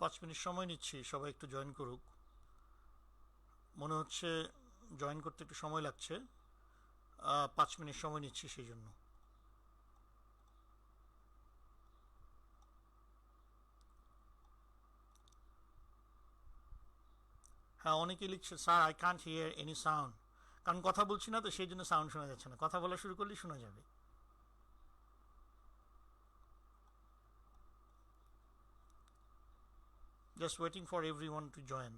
5 minute সময় নিচ্ছি, সবাই একটু জয়েন করুক। মনে হচ্ছে জয়েন করতে একটু সময় লাগছে। 5 মিনিট সময় নিচ্ছি সেই জন্য। হ্যাঁ, অনেকেই লিখছে sir I can't here any sound. কারণ কথা বলছি না তো, সেই জন্য সাউন্ড শোনা যাচ্ছে না। কথা বলা শুরু করলেই শোনা যাবে। Just waiting for every one to join.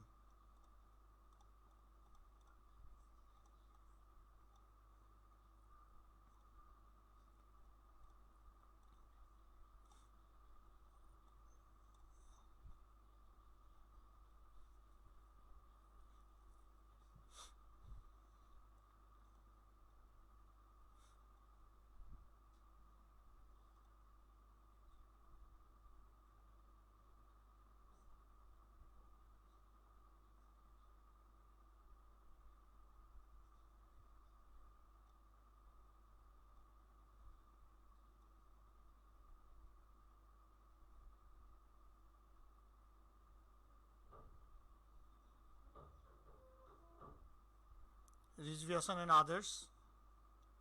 Rizvi Hasan and others,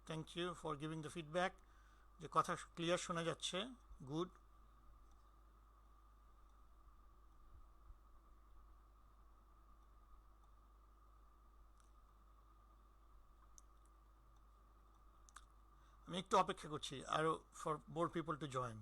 thank you for giving the feedback. যে কথা ক্লিয়ার শোনা যাচ্ছে, গুড। আমি একটু অপেক্ষা করছি আরও for more people to join.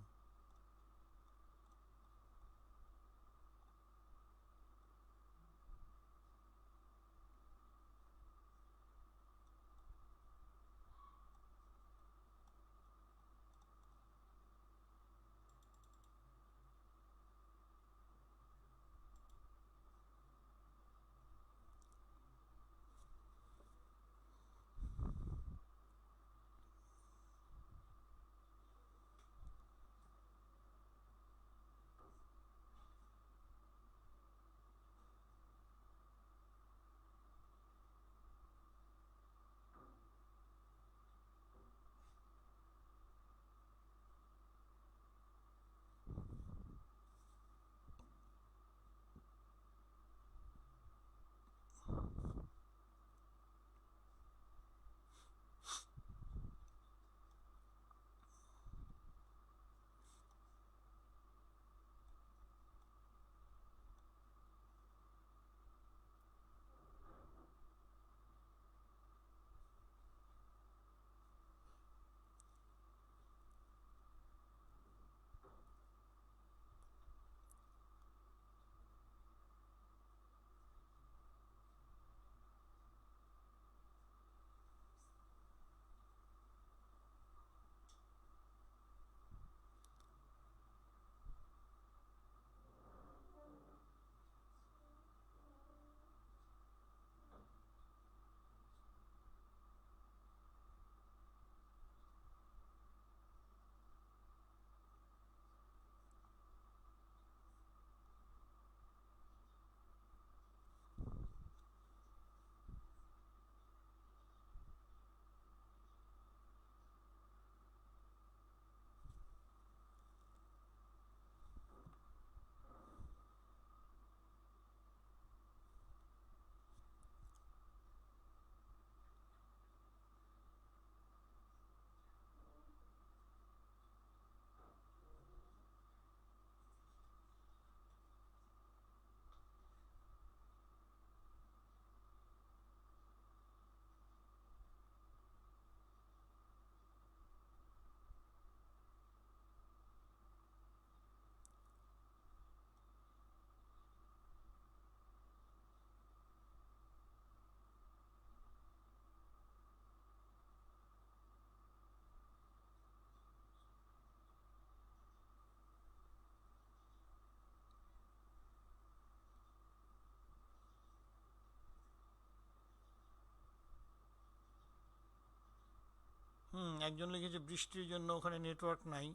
একজন লিখেছে বৃষ্টির জন্য ওখানে নেটওয়ার্ক নাই।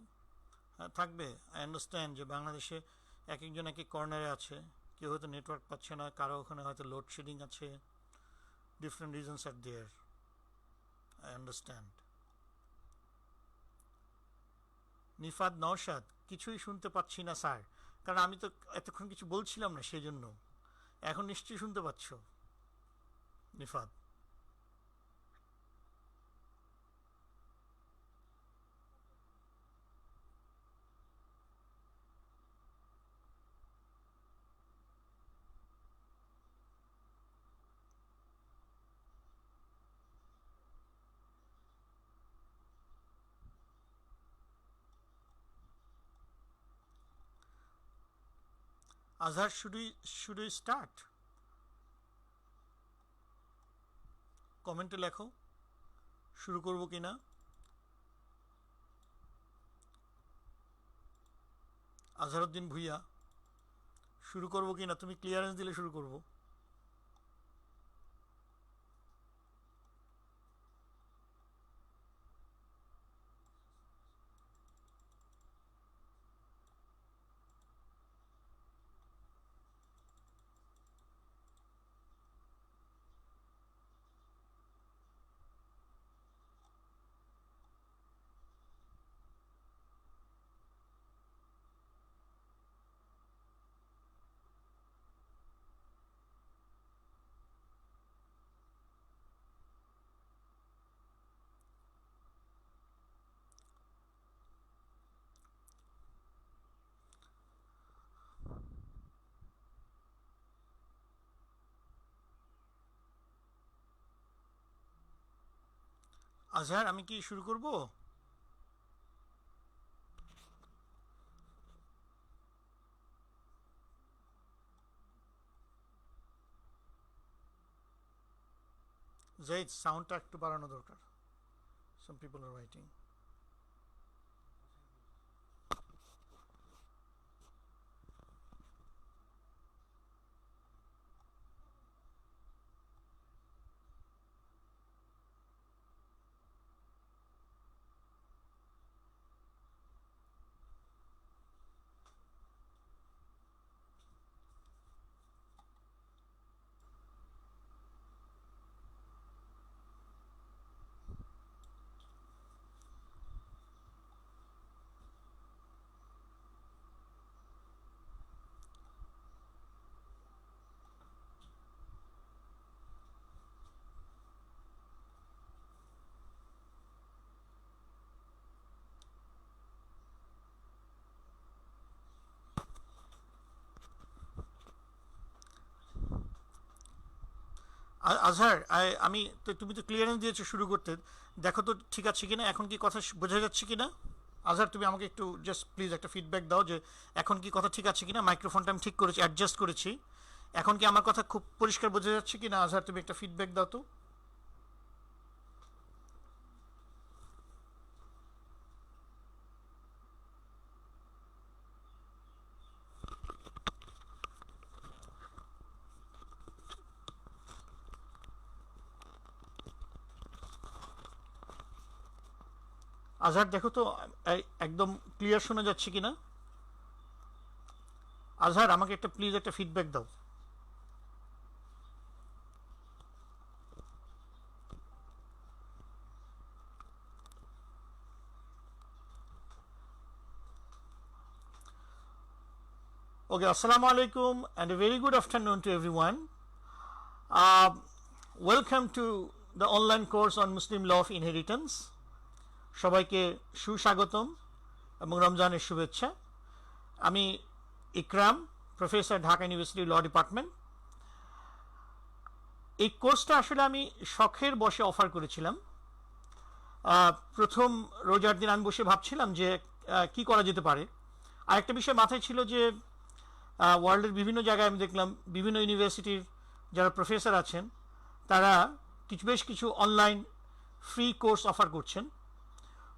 হ্যাঁ, থাকবে। আই আন্ডারস্ট্যান্ড যে বাংলাদেশে এক একজন এক এক কর্নারে আছে। কেউ হয়তো নেটওয়ার্ক পাচ্ছে না, কারো ওখানে হয়তো লোডশেডিং আছে। Different reasons are there. I understand. Nifat Nowshad, কিছুই শুনতে পাচ্ছি না স্যার। কারণ আমি তো এতক্ষণ কিছু বলছিলাম না, সেই জন্য। এখন নিশ্চয়ই শুনতে পাচ্ছ নিফাত? আজহার, শুড উই স্টার্ট? কমেন্টে লেখো শুরু করব কিনা। আজহারউদ্দিন ভুইয়া, শুরু করব কিনা? তুমি ক্লিয়ারেন্স দিলে শুরু করব। আজহার, আমি কি শুরু করব? জাইদ, সাউন্ডটা একটু বাড়ানো দরকার। সাম পিপল আর রাইটিং। আজহার, আমি তো, তুমি তো ক্লিয়ারেন্স দিয়েছো শুরু করতে। দেখো তো ঠিক আছে কিনা, এখন কি কথা বোঝা যাচ্ছে কিনা? আজহার, তুমি আমাকে একটু জাস্ট প্লিজ একটা ফিডব্যাক দাও যে এখন কি কথা ঠিক আছে কিনা। মাইক্রোফোনটা আমি ঠিক করেছি, অ্যাডজাস্ট করেছি। এখন কি আমার কথা খুব পরিষ্কার বোঝা যাচ্ছে কিনা? আজহার, তুমি একটা ফিডব্যাক দাও তো। আজহার, দেখো তো একদম ক্লিয়ার শোনা যাচ্ছে কিনা। আজহার, আমাকে একটা প্লিজ একটা ফিডব্যাক দাও। Okay, assalamu alaikum and a very good afternoon to everyone. Uh, Welcome to the online course on Muslim law of inheritance. সবাইকে সুস্বাগতম এবং রমজানের শুভেচ্ছা। আমি Ikram, professor, Dhaka university law department. এই কোর্সটা আসলে আমি শখের বসে অফার করেছিলাম। প্রথম রোজার দিন আমি বসে ভাবছিলাম যে কি করা যেতে পারে। আরেকটা বিষয় মাথায় ছিল যে ওয়ার্ল্ডের বিভিন্ন জায়গায় আমি দেখলাম বিভিন্ন ইউনিভার্সিটির যারা প্রফেসর আছেন তারা বেশ কিছু অনলাইন ফ্রি কোর্স অফার করছেন।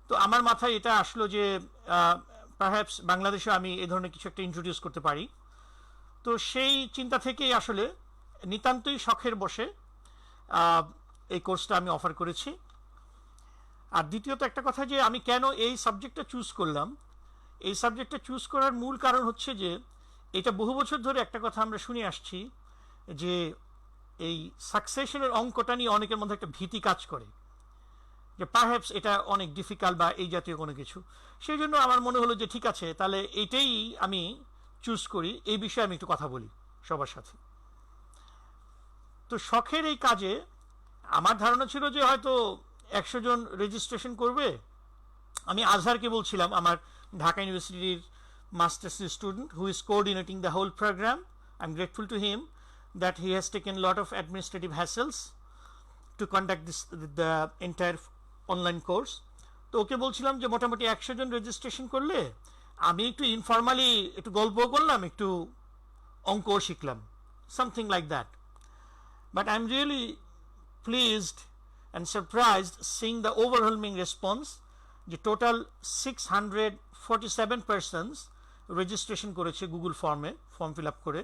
তো আমার মাথায় এটা আসলো যে পারহ্যাপস বাংলাদেশে আমি এ ধরনের কিছু একটা ইন্ট্রোডিউস করতে পারি। তো সেই চিন্তা থেকেই আসলে নিতান্তই শখের বসে এই কোর্সটা আমি অফার করেছি। আর দ্বিতীয়ত একটা কথা, যে আমি কেন এই সাবজেক্টটা চুজ করলাম। এই সাবজেক্টটা চুজ করার মূল কারণ হচ্ছে যে এটা বহু বছর ধরে একটা কথা আমরা শুনে আসছি যে এই সাকসেশনের অঙ্কটা নিয়ে অনেকের মধ্যে একটা ভীতি কাজ করে, যে পারহ্যাপস এটা অনেক ডিফিকাল্ট বা এই জাতীয় কোনো কিছু। সেই জন্য আমার মনে হলো যে ঠিক আছে, তাহলে এইটাই আমি চুজ করি এই বিষয়ে আমি একটু কথা বলি সবার সাথে। তো শখের এই কাজে আমার ধারণা ছিল যে হয়তো 100 জন রেজিস্ট্রেশন করবে। আমি আজহারকে বলছিলাম, আমার ঢাকা ইউনিভার্সিটির masters student who is coordinating the whole program, I am grateful to him that he has taken lot of administrative hassles to conduct the entire online course. তো ওকে বলছিলাম যে মোটামুটি 100 জন রেজিস্ট্রেশন করলে আমি একটু ইনফর্মালি একটু গল্প করলাম, একটু অঙ্কও শিখলাম, something like that. But I am really pleased and surprised seeing the overwhelming response. যে টোটাল 647 persons রেজিস্ট্রেশন করেছে গুগল ফর্ম ফিল আপ করে,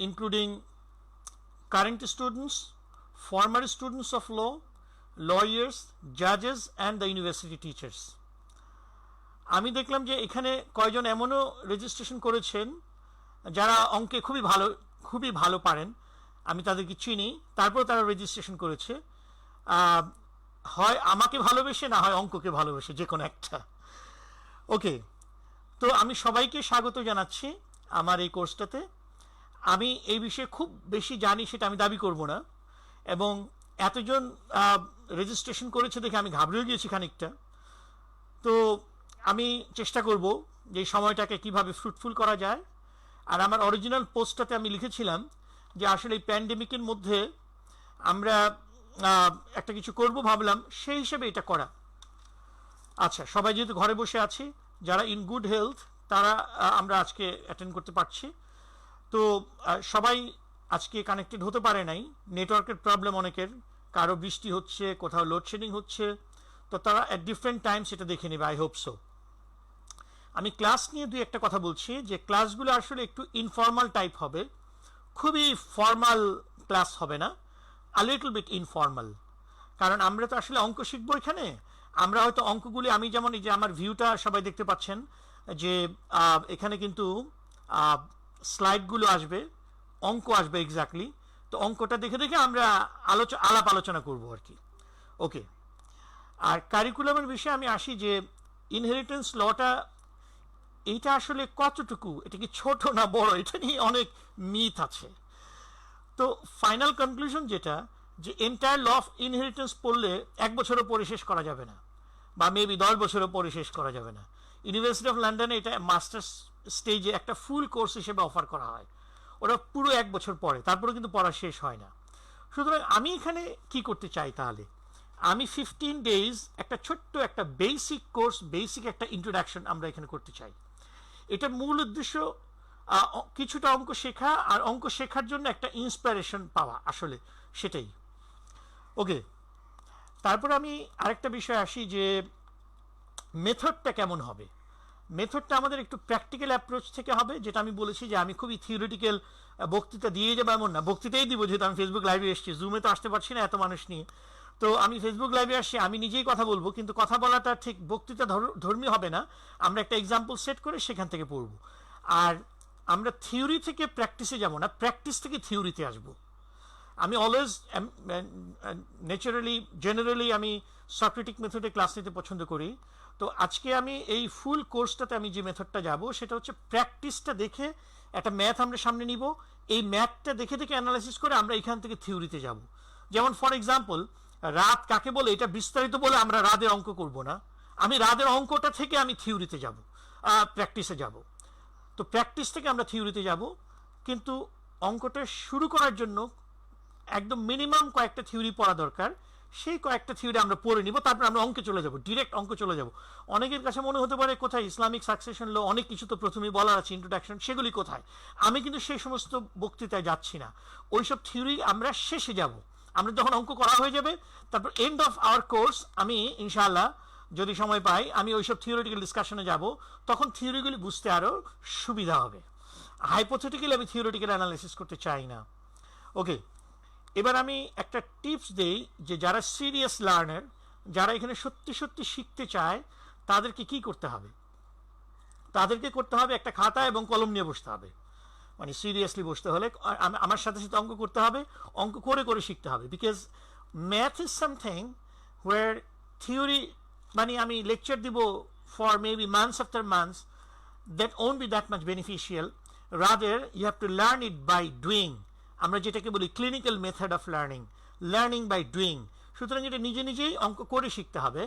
including current students, former students of law, lawyers, জাজেস অ্যান্ড দ্য ইউনিভার্সিটি টিচার্স। আমি দেখলাম যে এখানে কয়জন এমনও রেজিস্ট্রেশন করেছেন যারা অঙ্কে খুবই ভালো পারেন, আমি তাদেরকে চিনি, তারপর তারা রেজিস্ট্রেশন করেছে। হয় আমাকে ভালোবেসে, না হয় অঙ্ককে ভালোবেসে, যে কোনো একটা। ওকে, তো আমি সবাইকে স্বাগত জানাচ্ছি আমার এই কোর্সটাতে। আমি এই বিষয়ে খুব বেশি জানি সেটা আমি দাবি করব না, এবং এতজন রেজিস্ট্রেশন করেছে দেখে আমি ঘাবড়েও গিয়েছি খানিকটা। তো আমি চেষ্টা করব যে সময়টাকে কিভাবে ফ্রুটফুল করা যায়। আর আমার অরিজিনাল পোস্টটাতে আমি লিখেছিলাম যে আসলে এই প্যান্ডেমিকের মধ্যে আমরা একটা কিছু করব ভাবলাম, সেই হিসেবে এটা করা। আচ্ছা, সবাই যেহেতু ঘরে বসে আছি, যারা ইন গুড হেলথ তারা আমরা আজকে অ্যাটেন্ড করতে পারছি। তো সবাই আজকে কানেক্টেড হতে পারে নাই, নেটওয়ার্কের প্রবলেম অনেকের, কারো বৃষ্টি হচ্ছে, কোথাও লোডশেডিং হচ্ছে, তো তারা অ্যাট ডিফারেন্ট টাইম সেটা দেখে নেবে। I hope so. আমি ক্লাস নিয়ে দুই একটা কথা বলছি, যে ক্লাসগুলো আসলে একটু ইনফর্মাল টাইপ হবে, খুবই ফর্মাল ক্লাস হবে না, আ লিটল বিট ইনফর্মাল। কারণ আমরা তো আসলে অঙ্ক শিখবো এখানে। আমরা হয়তো অঙ্কগুলি, আমি যেমন এই যে আমার ভিউটা সবাই দেখতে পাচ্ছেন, যে এখানে কিন্তু স্লাইডগুলো আসবে, অঙ্ক আসবে এক্স্যাক্টলি। তো অঙ্কটা দেখে দেখে আমরা আলাপ আলোচনা করবো আর কি। ওকে, আর কারিকুলামের বিষয়ে আমি আসি যে ইনহেরিটেন্স লটা এইটা আসলে কতটুকু, এটা কি ছোট না বড়, এটা নিয়ে অনেক মিথ আছে। তো ফাইনাল কনক্লুশন যেটা, যে এন্টায়ার ল অফ ইনহেরিটেন্স পড়লে 1 বছরও পরে শেষ করা যাবে না, বা মেবি 10 বছরও পরে শেষ করা যাবে না। ইউনিভার্সিটি অফ লন্ডনে এটা মাস্টার্স স্টেজে একটা ফুল কোর্স হিসেবে অফার করা হয়, ওরা পুরো 1 বছর পরে, তারপরে কিন্তু পড়া শেষ হয় না। সুতরাং আমি এখানে কি করতে চাই, তাহলে আমি 15 days একটা ছোট্ট একটা বেসিক কোর্স, বেসিক একটা ইন্ট্রোডাকশন আমরা এখানে করতে চাই। এটার মূল উদ্দেশ্য কিছুটা অঙ্ক শেখা, আর অঙ্ক শেখার জন্য একটা ইন্সপিরেশন পাওয়া, আসলে সেটাই। ওকে, তারপর আমি আরেকটা বিষয় আসি, যে মেথডটা কেমন হবে। মেথডটা আমাদের একটু প্র্যাকটিক্যাল অ্যাপ্রোচ থেকে হবে, যেটা আমি বলেছি যে আমি খুবই থিওরিটিক্যাল বক্তৃতা দিয়ে যাবো এমন না, বক্তৃতাই দিব, যেহেতু আমি ফেসবুক লাইভে এসেছি, জুমে তো আসতে পারছি না এত মানুষ নিয়ে। তো আমি ফেসবুক লাইভে আসছি, আমি নিজেই কথা বলবো, কিন্তু কথা বলাটা ঠিক বক্তৃতা ধর্মী হবে না, আমরা একটা এক্সাম্পল সেট করে সেখান থেকে পড়বো। আর আমরা থিওরি থেকে প্র্যাকটিসে যাব না, প্র্যাকটিস থেকে থিওরিতে আসবো। আমি অলওয়েজ জেনারেলি আমি সক্রেটিক মেথডে ক্লাস নিতে পছন্দ করি। তো আজকে আমি এই ফুল কোর্সটাতে আমি যে মেথডটা যাব, সেটা হচ্ছে প্র্যাকটিসটা দেখে একটা ম্যাথ আমরা সামনে নিব, এই ম্যাথটা দেখে দেখে অ্যানালাইসিস করে আমরা এখান থেকে থিওরিতে যাব। যেমন ফর এক্সাম্পল, রাত কাকে বলে এটা বিস্তারিত বলে আমরা রাদের অঙ্ক করব না, আমি রাদের অঙ্কটা থেকে আমি থিওরিতে যাব, প্র্যাকটিসে যাব। তো প্র্যাকটিস থেকে আমরা থিওরিতে যাব, কিন্তু অঙ্কটা শুরু করার জন্য একদম মিনিমাম কয়েকটা থিওরি পড়া দরকার। সেই কয়েকটা থিওরি আমরা পড়ে নিব, তারপর আমরা অঙ্কে চলে যাব, ডিরেক্ট অঙ্ক চলে যাব। অনেকের কাছে মনে হতে পারে কোথায় ইসলামিক সাকসেশন ল, অনেক কিছু তো প্রথমেই বলা আছে, ইন্ট্রোডাকশন, সেগুলি কোথায়। আমি কিন্তু সেই সমস্ত বক্তৃতায় যাচ্ছি না, ওইসব থিওরি আমরা শেষে যাব। আমরা যখন অঙ্ক করা হয়ে যাবে, তারপর এন্ড অফ আওয়ার কোর্স আমি ইনশাআল্লাহ যদি সময় পাই, আমি ওইসব থিওরিটিক্যাল ডিসকাশনে যাব, তখন থিওরিগুলি বুঝতে আরও সুবিধা হবে। হাইপোথেটিক্যালি আমি থিওরিটিক্যাল অ্যানালাইসিস করতে চাই না। ওকে, এবার আমি একটা টিপস দেই, যে যারা সিরিয়াস লার্নার, যারা এখানে সত্যি সত্যি শিখতে চায়, তাদেরকে কি করতে হবে। তাদেরকে করতে হবে একটা খাতা এবং কলম নিয়ে বসতে হবে, মানে সিরিয়াসলি বসতে হলে আমার সাথে সাথে অঙ্ক করতে হবে, অঙ্ক করে করে শিখতে হবে। Because math is something where theory, মানে আমি লেকচার দিব for maybe months after months, that won't be that much beneficial rather you have to learn it by doing. আমরা যেটাকে বলি clinical method of learning by doing. সুতরাং এটা নিজে নিজেই অঙ্ক করে শিখতে হবে।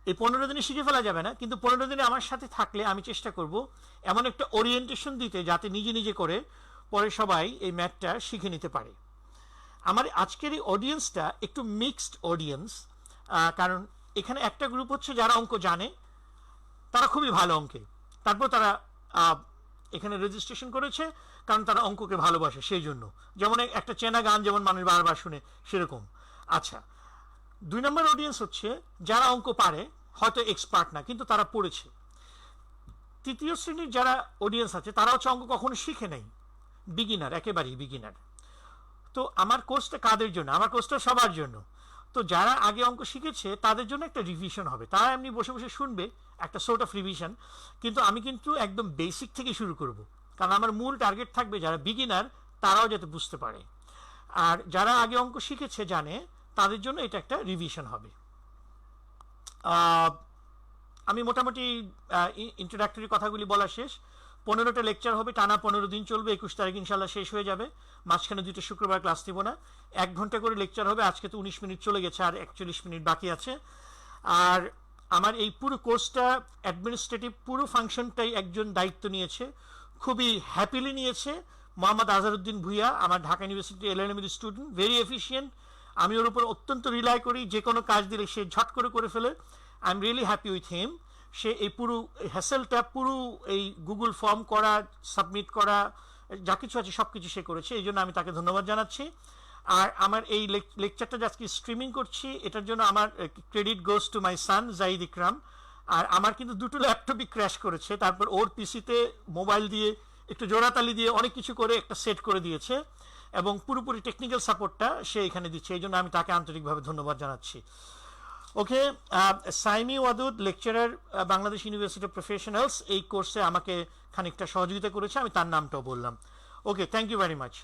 এই 15 দিনে শিখে ফেলা যাবে না, কিন্তু 15 দিনে আমার সাথে থাকলে আমি চেষ্টা করব এমন একটা ওরিয়েন্টেশন দিতে যাতে নিজে নিজে করে পরে সবাই এই ম্যাথটা শিখে নিতে পারে। আমার আজকের এই অডিয়েন্সটা একটু মিক্সড অডিয়েন্স, কারণ এখানে একটা গ্রুপ হচ্ছে যারা অঙ্ক জানে, তারা খুবই ভালো অঙ্কে, তারপর তারা এখানে রেজিস্ট্রেশন করেছে কারণ তারা অঙ্ককে ভালোবাসে সেই জন্য, যেমন একটা চেনা গান যেমন মানুষ বারবার শুনে সেরকম। আচ্ছা, 2 নম্বর অডিয়েন্স হচ্ছে যারা অঙ্ক পারে, হয়তো এক্সপার্ট না কিন্তু তারা পড়েছে। তৃতীয় শ্রেণীর যারা অডিয়েন্স আছে তারা হচ্ছে অঙ্ক কখনো শিখে নাই, বিগিনার, একেবারেই বিগিনার। তো আমার কোর্সটা কাদের জন্য? আমার কোর্সটা সবার জন্য। তো যারা আগে অঙ্ক শিখেছে তাদের জন্য একটা রিভিশন হবে, তারা এমনি বসে বসে শুনবে, একটা সোর্ট অফ রিভিশন। কিন্তু আমি কিন্তু একদম বেসিক থেকে শুরু করব, কারণ আমার মূল টার্গেট থাকবে যারা বিগিনার তারাও যাতে বুঝতে পারে, আর যারা আগে অঙ্ক শিখেছে জানে তাদের জন্য এটা একটা রিভিশন হবে। আমি মোটামুটি ইন্ট্রোডাক্টরি কথাগুলি বলা শেষ। 15টা লেকচার হবে, টানা 15 দিন চলবে, 21 তারিখ ইনশাল্লাহ শেষ হয়ে যাবে। মাঝখানে 2টা শুক্রবার ক্লাস দিব না, 1 ঘন্টা করে লেকচার হবে। আজকে তো 19 মিনিট চলে গেছে, আর 41 মিনিট বাকি আছে। আর আমার এই পুরো কোর্সটা অ্যাডমিনিস্ট্রেটিভ পুরো ফাংশনটাই একজন দায়িত্ব নিয়েছে, খুবই হ্যাপিলি নিয়েছে, মোহাম্মদ আজহারউদ্দিন ভুইয়া, আমার Dhaka university LLM student, very efficient. আমি ওর উপর অত্যন্ত রিলাই করি, যে কোনো কাজ দিলে সে ঝট করে ফেলে। I am really happy with him. সে এই পুরো হ্যাসেলটা, পুরো এই গুগল ফর্ম করা, সাবমিট করা, যা কিছু আছে সব কিছু সে করেছে, এই জন্য আমি তাকে ধন্যবাদ জানাচ্ছি। আর আমার এই লেকচারটা আজকে স্ট্রিমিং করছি, এটার জন্য আমার ক্রেডিট গোজ টু মাই সান জাহিদ ইকরাম। আর আমার কিন্তু 2টো ল্যাপটপই ক্র্যাশ করেছে, তারপর ওর পিসিতে মোবাইল দিয়ে একটু জোড়াতালি দিয়ে অনেক কিছু করে একটা সেট করে দিয়েছে, এবং পুরোপুরি টেকনিক্যাল সাপোর্টটা সে এখানে দিচ্ছে, এই জন্য আমি তাকে আন্তরিকভাবে ধন্যবাদ জানাচ্ছি। Okay, Saimi Wadud, lecturer, Bangladesh university of professionals, এই কোর্সে আমাকে খানিকটা সহযোগিতা করেছে, আমি তার নামটাও বললাম। ওকে, থ্যাংক ইউ ভেরি মাচ।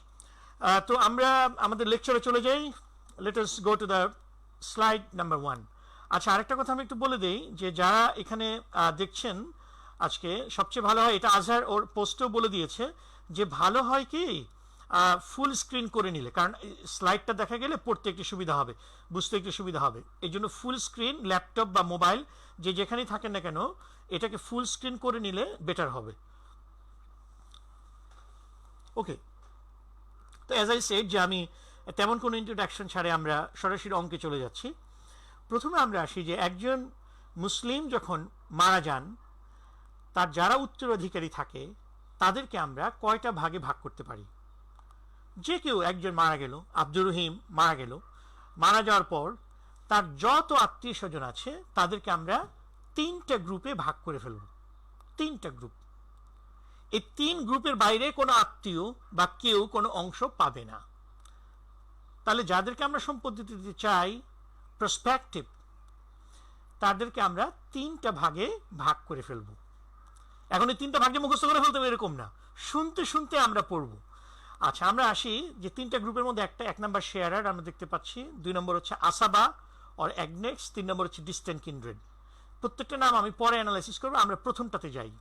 তো আমরা আমাদের লেকচারে চলে যাই। Let us go to the slide number 1। আচ্ছা, আরেকটা কথা আমি একটু বলে দিই, যে যারা এখানে দেখছেন আজকে, সবচেয়ে ভালো হয়, এটা আজহার ওর পোস্টেও বলে দিয়েছে, যে ভালো হয় কি ফুল স্ক্রিন করে নিলে, কারণ স্লাইডটা দেখা গেলে পড়তে একটু সুবিধা হবে, বুঝতে একটু সুবিধা হবে। এই জন্য ফুল স্ক্রিন ল্যাপটপ বা মোবাইল যে যেখানেই থাকেন না কেন, এটাকে ফুল স্ক্রিন করে নিলে বেটার হবে। ওকে, তো অ্যাজ আই সেড, যে আমি তেমন কোনো ইন্ট্রোডাকশন ছাড়ে আমরা সরাসরি অঙ্কে চলে যাচ্ছি। প্রথমে আমরা আসি যে একজন মুসলিম যখন মারা যান, তার যারা উত্তরাধিকারী থাকে তাদেরকে আমরা কয়টা ভাগে ভাগ করতে পারি। যে কেউ একজন মারা গেল, আব্দুর রহিম মারা গেল, মারা যাওয়ার পর তার যত আত্মীয় স্বজন আছে তাদেরকে আমরা 3টা গ্রুপে ভাগ করে ফেলব। 3টা গ্রুপ, এই 3 গ্রুপের বাইরে কোনো আত্মীয় বা কেউ কোনো অংশ পাবে না। তাহলে যাদেরকে আমরা সম্পত্তি দিতে চাই, প্রসপেক্টিভ, তাদেরকে আমরা 3টা ভাগে ভাগ করে ফেলব। এখন এই 3টা ভাগে মুখস্থ করে ফেলতে হবে এরকম না, শুনতে শুনতে আমরা পড়ব। আচ্ছা, আমরা আসি যে 3টা গ্রুপের মধ্যে 1 নম্বর শেয়ারার আমরা দেখতে পাচ্ছি, 2 নম্বর হচ্ছে আসাবা অর অ্যাগনেক্স, 3 নম্বর হচ্ছে ডিস্টেন্ট কিনড্রেড। প্রত্যেকটা নাম আমি পরে অ্যানালাইসিস করবো। আমরা প্রথমটাতে যাই,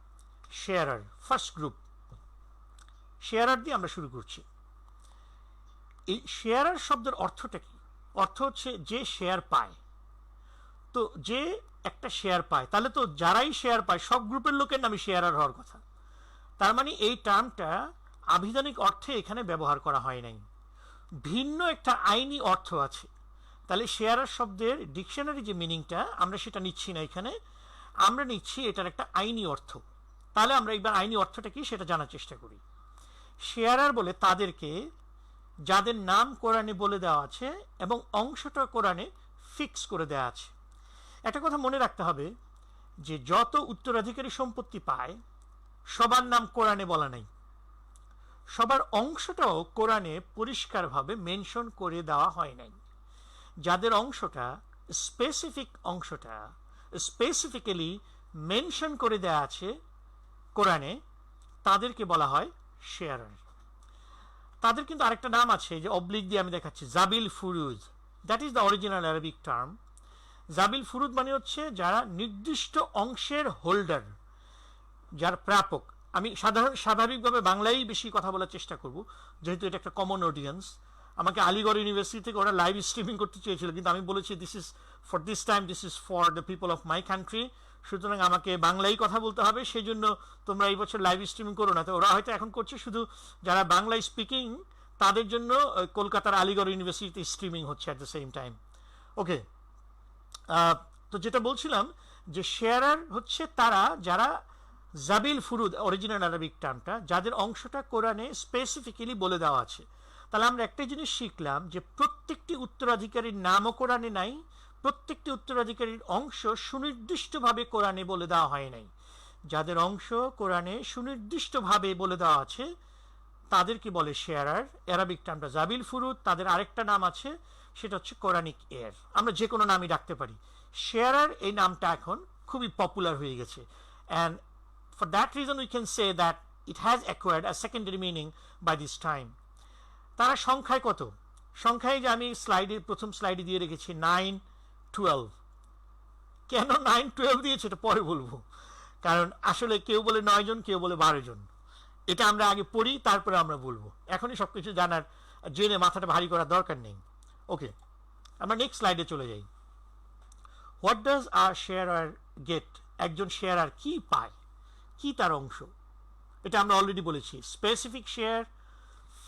শেয়ারার, ফার্স্ট গ্রুপ। শেয়ারার দিয়ে আমরা শুরু করছি। এই শেয়ারার শব্দের অর্থটা কি? অর্থ হচ্ছে যে শেয়ার পায়। তো যে একটা শেয়ার পায়, তাহলে তো যারাই শেয়ার পায় সব গ্রুপের লোকের নামই শেয়ারার হওয়ার কথা। তার মানে এই টার্মটা আবিধানিক অর্থে এখানে ব্যবহার করা হয় নাই, ভিন্ন একটা আইনি অর্থ আছে। তাহলে শেয়ারার শব্দের ডিকশনারি যে মিনিংটা, আমরা সেটা নিচ্ছি না এখানে, আমরা নিচ্ছি এটার একটা আইনি অর্থ। তাহলে আমরা একবার আইনি অর্থটা কি সেটা জানার চেষ্টা করি। শেয়ারার বলে তাদেরকে যাদের নাম কোরআনে বলে দেওয়া আছে এবং অংশটা কোরআনে ফিক্স করে দেওয়া আছে। একটা কথা মনে রাখতে হবে, যে যত উত্তরাধিকারী সম্পত্তি পায় সবার নাম কোরআনে বলা নাই, সবার অংশটাও কোরআনে পরিষ্কারভাবে মেনশন করে দেওয়া হয় নাই। যাদের অংশটা স্পেসিফিক্যালি মেনশন করে দেওয়া আছে কোরআনে, তাদেরকে বলা হয় শেয়ারার। তাদের কিন্তু আরেকটা নাম আছে, যে অবলিক দিয়ে আমি দেখাচ্ছি, জাবিল ফুরুজ। That is the original Arabic term. জাবিল ফুরুদ মানে হচ্ছে যারা নির্দিষ্ট অংশের হোল্ডার, যার প্রাপক। আমি স্বাভাবিকভাবে বাংলায় বেশি কথা বলার চেষ্টা করব, যেহেতু এটা একটা কমন অডিয়েন্স। আমাকে আলিগড় ইউনিভার্সিটি থেকে ওরা লাইভ স্ট্রিমিং করতে চেয়েছিল, কিন্তু আমি বলেছি this is for this time, this is for the people of my country, সুতরাং আমাকে বাংলায় কথা বলতে হবে, সেই জন্য তোমরা এই বছর লাইভ স্ট্রিমিং করো না। তো ওরা হয়তো এখন করছে শুধু যারা বাংলায় স্পিকিং তাদের জন্য কলকাতার আলিগড় ইউনিভার্সিটিতে স্ট্রিমিং হচ্ছে অ্যাট দ্য সেম টাইম। ওকে, তো যেটা বলছিলাম যে শেয়ারার হচ্ছে তারা যারা জাবিল ফুরুদ, অরিজিনাল আরবিক টার্মটা, যাদের অংশটা কোরআনে স্পেসিফিক্যালি বলে দেওয়া আছে। তাহলে আমরা একটা জিনিস শিখলাম যে প্রত্যেকটি উত্তরাধিকারীর নামও কোরআনে নাই, প্রত্যেকটি উত্তরাধিকারীর অংশ সুনির্দিষ্টভাবে কোরআনে বলে দেওয়া হয় নাই। যাদের অংশ কোরআনে সুনির্দিষ্টভাবে বলে দেওয়া আছে তাদেরকে বলে শেয়ারার, অ্যারাবিক টার্মটা জাবিল ফুরুদ। তাদের আরেকটা নাম আছে, সেটা হচ্ছে কোরআনিক এয়ার। আমরা যে কোনো নামই রাখতে পারি। শেয়ারার এই নামটা এখন খুবই পপুলার হয়ে গেছে, and for that reason we can say that it has acquired a secondary meaning by this time. তারা সংখ্যায় কত? সংখ্যায় যে আমি প্রথম স্লাইডে দিয়ে রেখেছি 9, 12। কেন 9, 12 দিয়েছে এটা পরে বলবো, কারণ আসলে কেউ বলে 9 জন, কেউ বলে 12 জন। এটা আমরা আগে পড়ি, তারপরে আমরা বলবো। এখনই সবকিছু জানার জেনে মাথাটা ভারী করার দরকার নেই। ওকে, আমরা নেক্সট স্লাইডে চলে যাই। What does a sharer get? একজন শেয়ারার কি পায়, কি তার অংশ? এটা আমরা অলরেডি বলেছি, specific share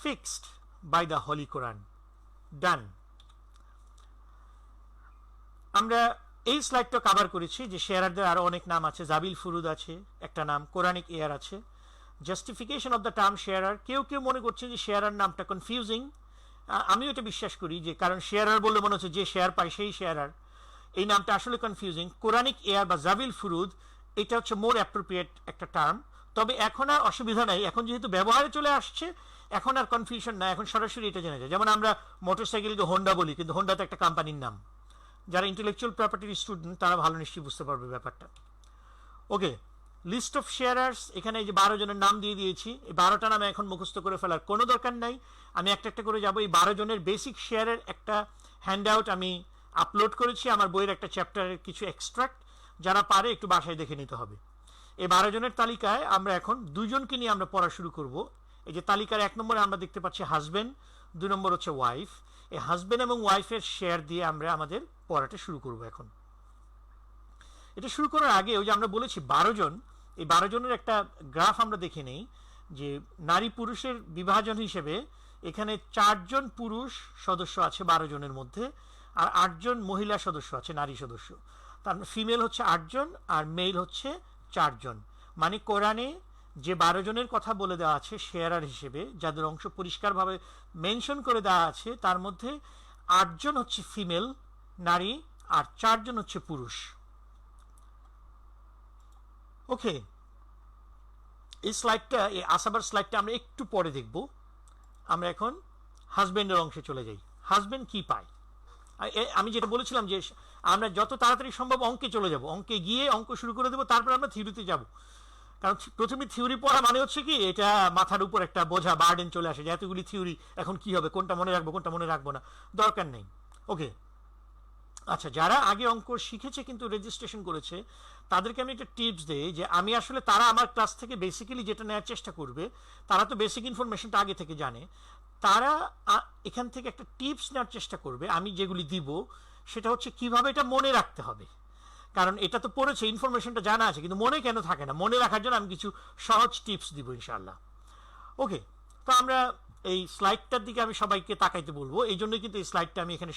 fixed by the holy Quran. Done. আমরা এই স্লাইডটা কভার করেছি যে শেয়ারারদের আরো অনেক নাম আছে। জাবিল ফুরুদ আছে একটা নাম, কোরআনিক এয়ার আছে। জাস্টিফিকেশন অফ দ্য টার্ম শেয়ারার, কেউ কেউ মনে করছে যে শেয়ারার নামটা কনফিউজিং। আমিও এটা বিশ্বাস করি যে, কারণ শেয়ারার বললে মনে হচ্ছে যে শেয়ার পায় সেই শেয়ারার। এই নামটা আসলে কনফিউজিং। কোরআনিক এয়ার বা জাবিল ফুরুদ এটা হচ্ছে মোর অ্যাপ্রোপ্রিয়েট একটা টার্ম। তবে এখন আর অসুবিধা নাই, এখন যেহেতু ব্যবহারে চলে আসছে, এখন আর কনফিউশন না, এখন সরাসরি এটা জেনে যায়। যেমন আমরা মোটরসাইকেলকে হোন্ডা বলি, কিন্তু হোন্ডা তো একটা কোম্পানির নাম। যারা ইন্টেলেকচুয়াল প্রপার্টির স্টুডেন্ট তারা ভালো নিশ্চয়ই বুঝতে পারবে ব্যাপারটা। ওকে, লিস্ট অফ শেয়ারার্স, এখানে এই যে 12 জনের নাম দিয়ে দিয়েছি। এই 12টা নামে এখন মুখস্থ করে ফেলার কোনো দরকার নাই, আমি একটা একটা করে যাব। এই 12 জনের বেসিক শেয়ারের একটা হ্যান্ড আউট আমি আপলোড করেছি আমার বইয়ের একটা চ্যাপ্টারের কিছু এক্সট্রাক্ট, যারা পারে একটু বাসায় দেখে নিতে হবে। এই 12 জনের তালিকায় আমরা এখন 2 জনকে নিয়ে আমরা পড়া শুরু করব। এই যে তালিকার 1 নম্বরে আমরা দেখতে পাচ্ছি হাজবেন্ড, 2 নম্বর হচ্ছে ওয়াইফ। এই হাজবেন্ড এবং ওয়াইফের শেয়ার দিয়ে আমরা আমাদের পড়াটা শুরু করব। এখন এটা শুরু করার আগে ওই যে আমরা বলেছি 12 জন, এই 12 জনের একটা গ্রাফ আমরা দেখে নেই যে নারী পুরুষের বিভাজন হিসেবে এখানে 4 জন পুরুষ সদস্য আছে 12 জনের মধ্যে, আর 8 জন মহিলা সদস্য আছে, নারী সদস্য। তার ফিমেল হচ্ছে 8 জন আর মেল হচ্ছে 4 জন। মানে কোরআনে যে 12 জনের কথা বলে দেওয়া আছে শেয়ারার হিসেবে, যাদের অংশ পরিষ্কারভাবে মেনশন করে দেওয়া আছে, তার মধ্যে 8 জন হচ্ছে ফিমেল নারী আর 4 জন হচ্ছে পুরুষ। ওকে, এই স্লাইডটা, এই আসাবার স্লাইডটা আমরা একটু পরে দেখব। আমরা এখন হাজবেন্ডের অংশে চলে যাই। হাজবেন্ড কি পায়? আমি যেটা বলেছিলাম যে আমরা যত তাড়াতাড়ি সম্ভব অঙ্কে চলে যাব, অঙ্কে গিয়ে অঙ্ক শুরু করে দেবো, তারপর আমরা থিওরিতে যাব। কারণ প্রথমে থিওরি পড়া মানে হচ্ছে কি, এটা মাথার উপর একটা বোঝা বার্ডেন চলে আসে যে এতগুলি থিওরি, এখন কি হবে, কোনটা মনে রাখবো কোনটা মনে রাখবো না, দরকার নেই। ওকে, আচ্ছা, যারা আগে অঙ্ক শিখেছে কিন্তু রেজিস্ট্রেশন করেছে, তাদেরকে আমি একটা টিপস দিই যে আমি আসলে, তারা আমার ক্লাস থেকে বেসিক্যালি যেটা নেওয়ার চেষ্টা করবে, তারা তো বেসিক ইনফরমেশনটা আগে থেকে জানে, তারা এখান থেকে একটা টিপস নেওয়ার চেষ্টা করবে। আমি যেগুলি দিব সেটা হচ্ছে কিভাবে এটা মনে রাখতে হবে, কারণ এটা তো পড়েছে, ইনফরমেশনটা জানা আছে, কিন্তু মনে কেন থাকে না, মনে রাখার জন্য আমি কিছু সহজ টিপস দিব ইনশাআল্লাহ। ওকে, তো আমরা এই স্লাইডটার দিকে আমি সবাইকে তাকাইতে বলবো, এই জন্যই কিন্তু এই স্লাইডটা আমি এখানে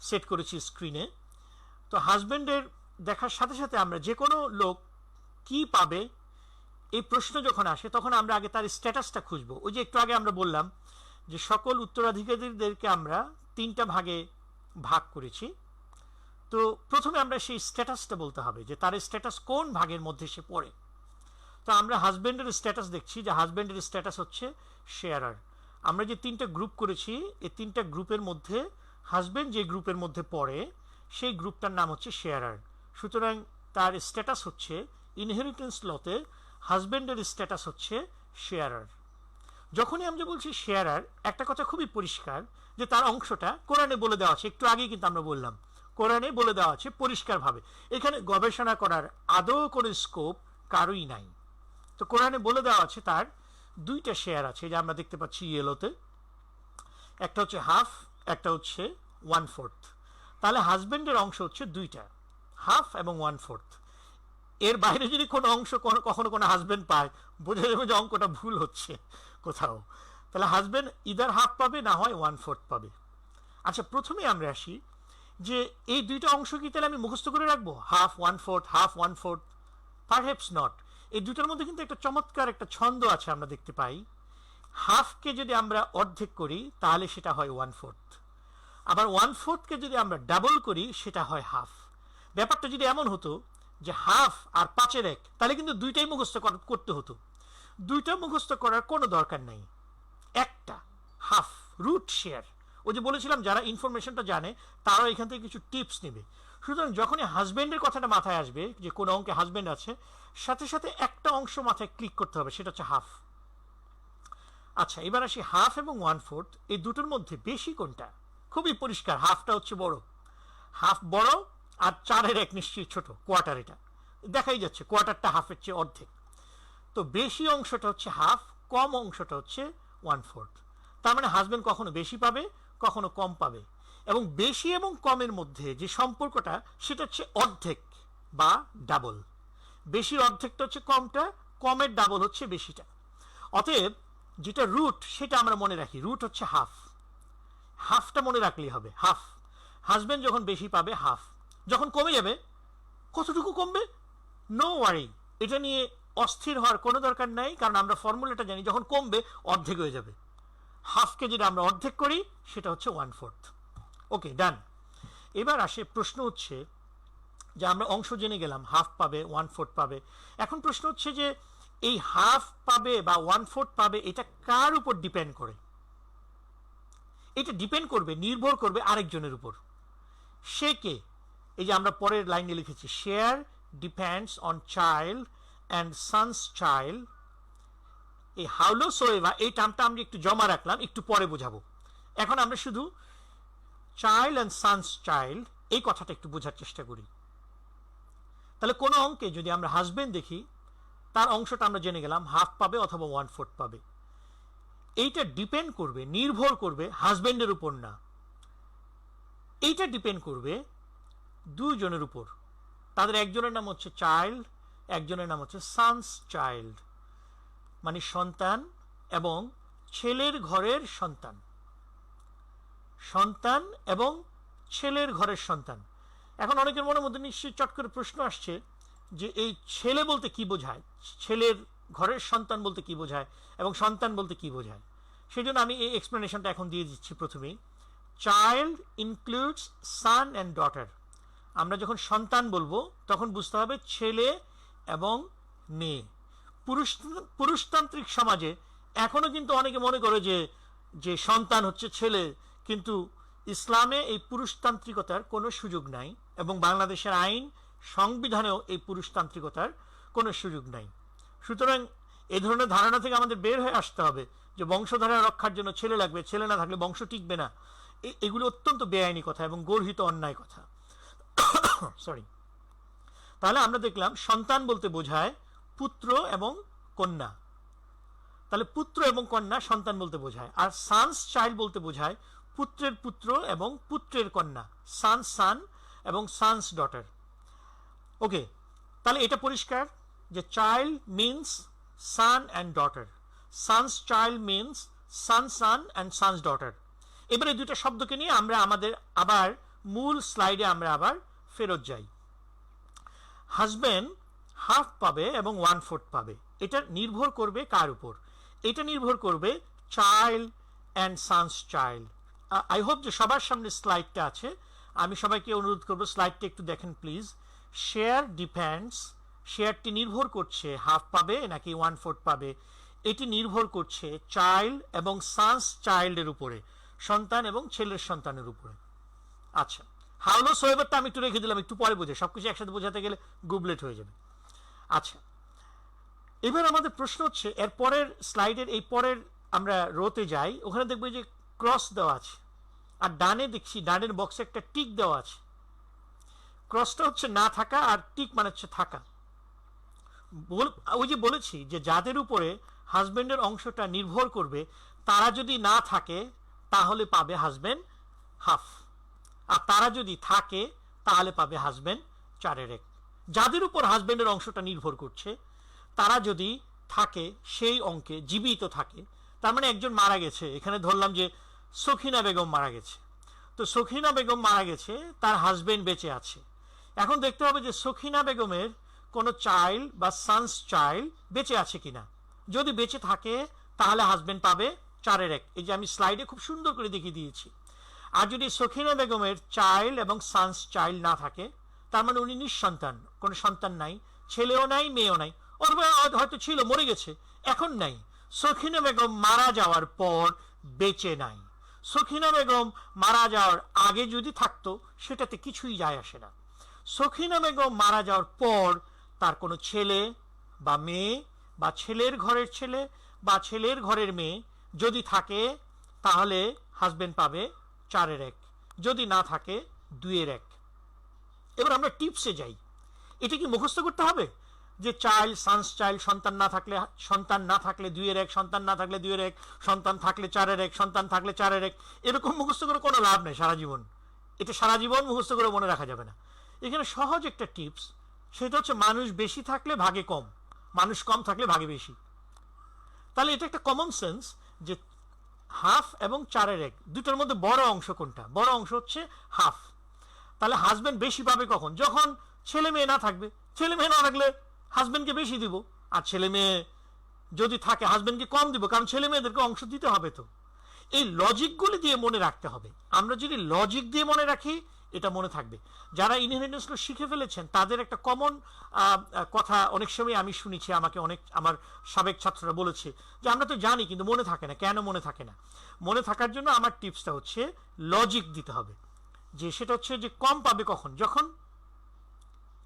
সেট করেছি স্ক্রিনে। তো হাজবেন্ডের দেখার সাথে সাথে আমরা যে কোনো লোক কি পাবে এই প্রশ্ন যখন আসে, তখন আমরা আগে তার স্ট্যাটাসটা খুঁজবো। ওই যে একটু আগে আমরা বললাম যে সকল উত্তরাধিকারীদেরকে আমরা 3টা ভাগে ভাগ করেছি। তো প্রথমে আমরা সেই স্ট্যাটাসটা বলতে হবে যে তার স্ট্যাটাস কোন ভাগের মধ্যে সে পড়ে। তো আমরা হাজবেন্ডের স্ট্যাটাস দেখছি যে হাজবেন্ডের স্ট্যাটাস হচ্ছে শেয়ারার। আমরা যে 3টা গ্রুপ করেছি, এই 3টা গ্রুপের মধ্যে হাজবেন্ড যে গ্রুপের মধ্যে পড়ে সেই গ্রুপটার নাম হচ্ছে শেয়ারার। সুতরাং তার স্ট্যাটাস হচ্ছে, ইনহেরিটেন্স লতে হাজবেন্ডের স্ট্যাটাস হচ্ছে শেয়ারার। যখনই আমরা বলছি শেয়ারার, একটা কথা খুবই পরিষ্কার যে তার অংশটা কোরআনে বলে দেওয়া আছে। একটু আগেই কিন্তু আমরা বললাম কোরআনে বলে দেওয়া আছে পরিষ্কারভাবে, এখানে গবেষণা করার আদৌ কোনো স্কোপ কারোই নাই। তো কোরআনে বলে দেওয়া আছে তার দুইটা শেয়ার আছে, যে আমরা দেখতে পাচ্ছি ইয়েলোতে, একটা হচ্ছে হাফ, একটা হচ্ছে 1/4। তাহলে হাজবেন্ডের অংশ হচ্ছে দুইটা, হাফ এবং 1/4। এর বাইরে যদি কোনো অংশ কখনো কোনো হাজবেন্ড পায়, বোঝা যাবে যে অঙ্কটা ভুল হচ্ছে কোথাও। তাহলে হাজবেন্ড ইদার হাফ পাবে, না হয় 1/4 পাবে। আচ্ছা, প্রথমে আমরা আসি যে এই দুইটা অংশ কি তাহলে আমি মুখস্থ করে রাখবো, হাফ 1/4, হাফ 1/4? Perhaps not. এই দুইটার মধ্যে কিন্তু একটা চমৎকার একটা ছন্দ আছে, আমরা দেখতে পাই। হাফকে যদি আমরা অর্ধেক করি তাহলে সেটা হয় 1/4, আবার 1/4কে যদি আমরা ডাবল করি সেটা হয় হাফ। ব্যাপারটা যদি এমন হতো যে হাফ আর 5/1, তাহলে কিন্তু দুইটাই মুখস্থ করতে হতো। দুইটা মুখস্থ করার কোনো দরকার নাই, একটা হাফ রুট শেয়ার। ওই যে বলেছিলাম যারা ইনফরমেশনটা জানে তারা এখান থেকে কিছু টিপস নেবে। সুতরাং যখনই হাজবেন্ডের কথাটা মাথায় আসবে, যে কোনো অঙ্কে হাজবেন্ড আছে, সাথে সাথে একটা অংশ মাথায় ক্লিক করতে হবে, সেটা হচ্ছে হাফ। আচ্ছা, এবার আসি হাফ এবং 1/4, এই দুটোর মধ্যে বেশি কোনটা? খুবই পরিষ্কার, হাফটা হচ্ছে বড়। হাফ বড়, আর 4/1 নিশ্চয়ই ছোট, কোয়ার্টার। এটা দেখাই যাচ্ছে কোয়ার্টারটা হাফের চেয়ে অর্ধেক। তো বেশি অংশটা হচ্ছে হাফ, কম অংশটা হচ্ছে 1/4। তার মানে হাজবেন্ড কখনো বেশি পাবে, কখনো কম পাবে। এবং বেশি এবং কমের মধ্যে যে সম্পর্কটা, সেটা হচ্ছে অর্ধেক বা ডাবল। বেশির অর্ধেকটা হচ্ছে কমটা, কমের ডাবল হচ্ছে বেশিটা। অতএব যেটা রুট সেটা আমরা মনে রাখি, রুট হচ্ছে হাফ। হাফটা মনে রাখলেই হবে, হাফ। হাজবেন্ড যখন বেশি পাবে হাফ, যখন কমে যাবে, কতটুকু কমবে, নো ওয়ারি, এটা নিয়ে অস্থির হওয়ার কোনো দরকার নাই, কারণ আমরা ফর্মুলাটা জানি, যখন কমবে অর্ধেক হয়ে যাবে। হাফকে যদি আমরা অর্ধেক করি সেটা হচ্ছে 1/4। ওকে, ডান। এবার আসে প্রশ্ন হচ্ছে যে আমরা অংশ জেনে গেলাম, হাফ পাবে, 1/4 পাবে। এখন প্রশ্ন হচ্ছে যে এই হাফ পাবে বা 1/4 পাবে, এটা কার উপর ডিপেন্ড করে? এটা ডিপেন্ড করবে, নির্ভর করবে আরেকজনের উপর। সে কে? এই যে আমরা পরের লাইনে লিখেছি, share depends on child and son's child. এই হাউলো সোয়েভা, এই টার্মটা আমরা একটু জমা রাখলাম, একটু পরে বোঝাবো। এখন আমরা শুধু চাইল্ড অ্যান্ড সানস চাইল্ড এই কথাটা একটু বোঝার চেষ্টা করি। তাহলে কোনো অঙ্কে যদি আমরা হাজবেন্ড দেখি, তার অংশটা আমরা জেনে গেলাম, হাফ পাবে অথবা 1/4 পাবে। এইটা ডিপেন্ড করবে, নির্ভর করবে হাজবেন্ডের উপর না, এইটা ডিপেন্ড করবে দুজনের উপর। তাদের একজনের নাম হচ্ছে চাইল্ড, একজনের নাম হচ্ছে সানস চাইল্ড, মানে সন্তান এবং ছেলের ঘরের সন্তান। সন্তান এবং ছেলের ঘরের সন্তান। এখন অনেকের মনের মধ্যে নিশ্চয়ই চট করে প্রশ্ন আসছে যে এই ছেলে বলতে কি বোঝায়, ছেলের ঘরের সন্তান বলতে কি বোঝায়, এবং সন্তান বলতে কি বোঝায়। সেই জন্য আমি এই এক্সপ্লেনেশনটা এখন দিয়ে দিচ্ছি। প্রথমেই, child includes son and daughter. আমরা যখন সন্তান বলবো তখন বুঝতে হবে ছেলে এবং মেয়ে। পুরুষতান্ত্রিক সমাজে এখনো কিন্তু অনেকে মনে করে যে সন্তান হচ্ছে ছেলে, কিন্তু ইসলামে এই পুরুষতান্ত্রিকতার কোনো সুযোগ নাই, এবং বাংলাদেশের আইন সংবিধানেও এই পুরুষতান্ত্রিকতার কোনো সুযোগ নাই। সুতরাং এ ধরনের ধারণা থেকে আমাদের বের হয়ে আসতে হবে যে বংশধারা রক্ষার জন্য ছেলে লাগবে, ছেলে না থাকলে বংশ টিকবে না। এগুলো অত্যন্ত বেআইনি কথা এবং গর্হিত অন্যায় কথা। সরি। তাহলে আমরা দেখলাম সন্তান বলতে বোঝায় পুত্র এবং কন্যা। তাহলে পুত্র এবং কন্যা সন্তান বলতে বোঝায়। আর সানস চাইল্ড বলতে বোঝায় পুত্রের পুত্র এবং পুত্রের কন্যা, সান সান এবং সানস ডটার। ওকে, তাহলে এটা পরিষ্কার যে child means son and daughter, son's child means son son and son's daughter. এবারে দুইটা শব্দকে নিয়ে আমরা আমাদের আবার মূল স্লাইডে আমরা আবার ফেরত যাই। হাজবেন্ড হাফ পাবে এবং 1/4 পাবে, এটা নির্ভর করবে কার উপর? এটা নির্ভর করবে child and son's child. I hope যে সবার সামনে স্লাইডটা আছে। আমি সবাইকে অনুরোধ করবো স্লাইডটা একটু দেখেন প্লিজ। শেয়ার ডিপেন্ডস, শেয়ারটি নির্ভর করছে হাফ পাবে নাকি 1/4 পাবে, এটি নির্ভর করছে চাইল্ড এবং সানস চাইল্ডের উপরে, সন্তান এবং ছেলের সন্তানের উপরে। আচ্ছা, হাউলো সোয়েবারটা আমি একটু রেখে দিলাম, একটু পরে বোঝে, সবকিছু একসাথে বোঝাতে গেলে গুবলেট হয়ে যাবে। আচ্ছা, এবার আমাদের প্রশ্ন হচ্ছে এর পরের স্লাইডের এই পরের আমরা রোতে যাই, ওখানে দেখবো যে ক্রস দেওয়া আছে, আর ডানে দেখছি ডানের বক্সে একটা টিক দেওয়া আছে। ক্রসটা হচ্ছে না থাকা আর টিক মানে হচ্ছে থাকা। ওই যে বলেছি যে যাদের উপরে হাজবেন্ডের অংশটা নির্ভর করবে তারা যদি না থাকে তাহলে পাবে হাজবেন্ড হাফ, আর তারা যদি থাকে তাহলে পাবে হাজবেন্ড 4/1। যাদের উপর হাজবেন্ডের অংশটা নির্ভর করছে তারা যদি থাকে সেই অঙ্কে জীবিত থাকে, তার মানে একজন মারা গেছে, এখানে ধরলাম যে সখিনা বেগম মারা গেছে, তো সখিনা বেগম মারা গেছে, তার হাজবেন্ড বেঁচে আছে। এখন দেখতে হবে যে সখিনা বেগমের কোনো চাইল্ড বা সানস চাইল্ড বেঁচে আছে কিনা। যদি বেঁচে থাকে তাহলে হাজবেন্ড পাবে 4/1। এই যে আমি স্লাইডে খুব সুন্দর করে দেখিয়ে দিয়েছি। আর যদি সখিনা বেগমের চাইল্ড এবং সানস চাইল্ড না থাকে, তার মানে উনি নিঃসন্তান, কোনো সন্তান নাই, ছেলেও নাই মেয়েও নাই, অথবা হয়তো ছিল মরে গেছে এখন নাই, সখিনা বেগম মারা যাওয়ার পর বেঁচে নাই। সখিনা বেগম মারা যাওয়ার আগে যদি থাকতো সেটাতে কিছুই যায় আসে না। সখিনা বেগম মারা যাওয়ার পর তার কোনো ছেলে বা মেয়ে বা ছেলের ঘরের ছেলে বা ছেলের ঘরের মেয়ে যদি থাকে তাহলে হাজবেন্ড পাবে 4/1, যদি না থাকে 2/1। এবার আমরা টিপসে যাই। এটা কি মুখস্থ করতে হবে যে চাইল্ড সানস চাইল্ড, সন্তান না থাকলে 2/1, সন্তান না থাকলে 2/1, সন্তান থাকলে 4/1, সন্তান থাকলে 4/1, এরকম মুখস্থ করে কোনো লাভ নেই সারা জীবন। এটা সারা জীবন মুখস্থ করে মনে রাখা যাবে না। এখানে সহজ একটা টিপস, সেটা হচ্ছে মানুষ বেশি থাকলে ভাগে কম, মানুষ কম থাকলে ভাগে বেশি। তাহলে এটা একটা কমন সেন্স যে হাফ এবং 4/1 দুটোর মধ্যে বড় অংশ কোনটা? বড় অংশ হচ্ছে হাফ। তাহলে হাজবেন্ড বেশি পাবে কখন? যখন ছেলে মেয়ে না থাকবে। ছেলে মেয়ে না থাকলে হাজবেন্ডকে বেশি দিব, আর ছেলে মেয়ে যদি থাকে হাজবেন্ডকে কম দিব, কারণ ছেলে মেয়েদেরকে অংশ দিতে হবে। তো এই লজিকগুলি দিয়ে মনে রাখতে হবে। আমরা যদি লজিক দিয়ে মনে রাখি এটা মনে থাকবে। যারা ইনহেরিটেন্স ল শিখে ফেলেছেন তাদের একটা কমন কথা অনেক সময় আমি শুনেছি, আমাকে অনেক আমার সাবেক ছাত্ররা বলেছে যে আমরা তো জানি কিন্তু মনে থাকে না। কেন মনে থাকে না? মনে থাকার জন্য আমার টিপসটা হচ্ছে লজিক দিতে হবে, যে সেটা হচ্ছে যে কম পাবে কখন? যখন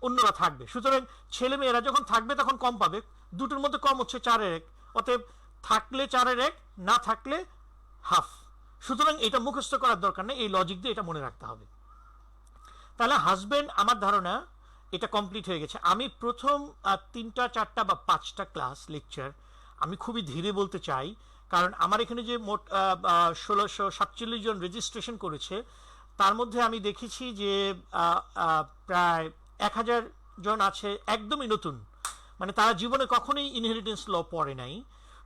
অন্যরা থাকবে। সুতরাং ছেলে মেয়েরা যখন থাকবে তখন কম পাবে। দুটোর মধ্যে কম হচ্ছে 4/1, অতএব থাকলে 4/1, না থাকলে হাফ। সুতরাং এটা মুখস্থ করার দরকার নেই, এই লজিক দিয়ে এটা মনে রাখতে হবে। তাহলে হাজবেন্ড, আমার ধারণা এটা কমপ্লিট হয়ে গেছে। আমি প্রথম 3টা 4টা বা 5টা ক্লাস লেকচার আমি খুবই ধীরে বলতে চাই, কারণ আমার এখানে যে মোট 1647 জন রেজিস্ট্রেশন করেছে তার মধ্যে আমি দেখেছি যে প্রায় 1000 জন আছে একদমই নতুন, মানে তারা জীবনে কখনোই ইনহেরিটেন্স ল পড়ে নাই।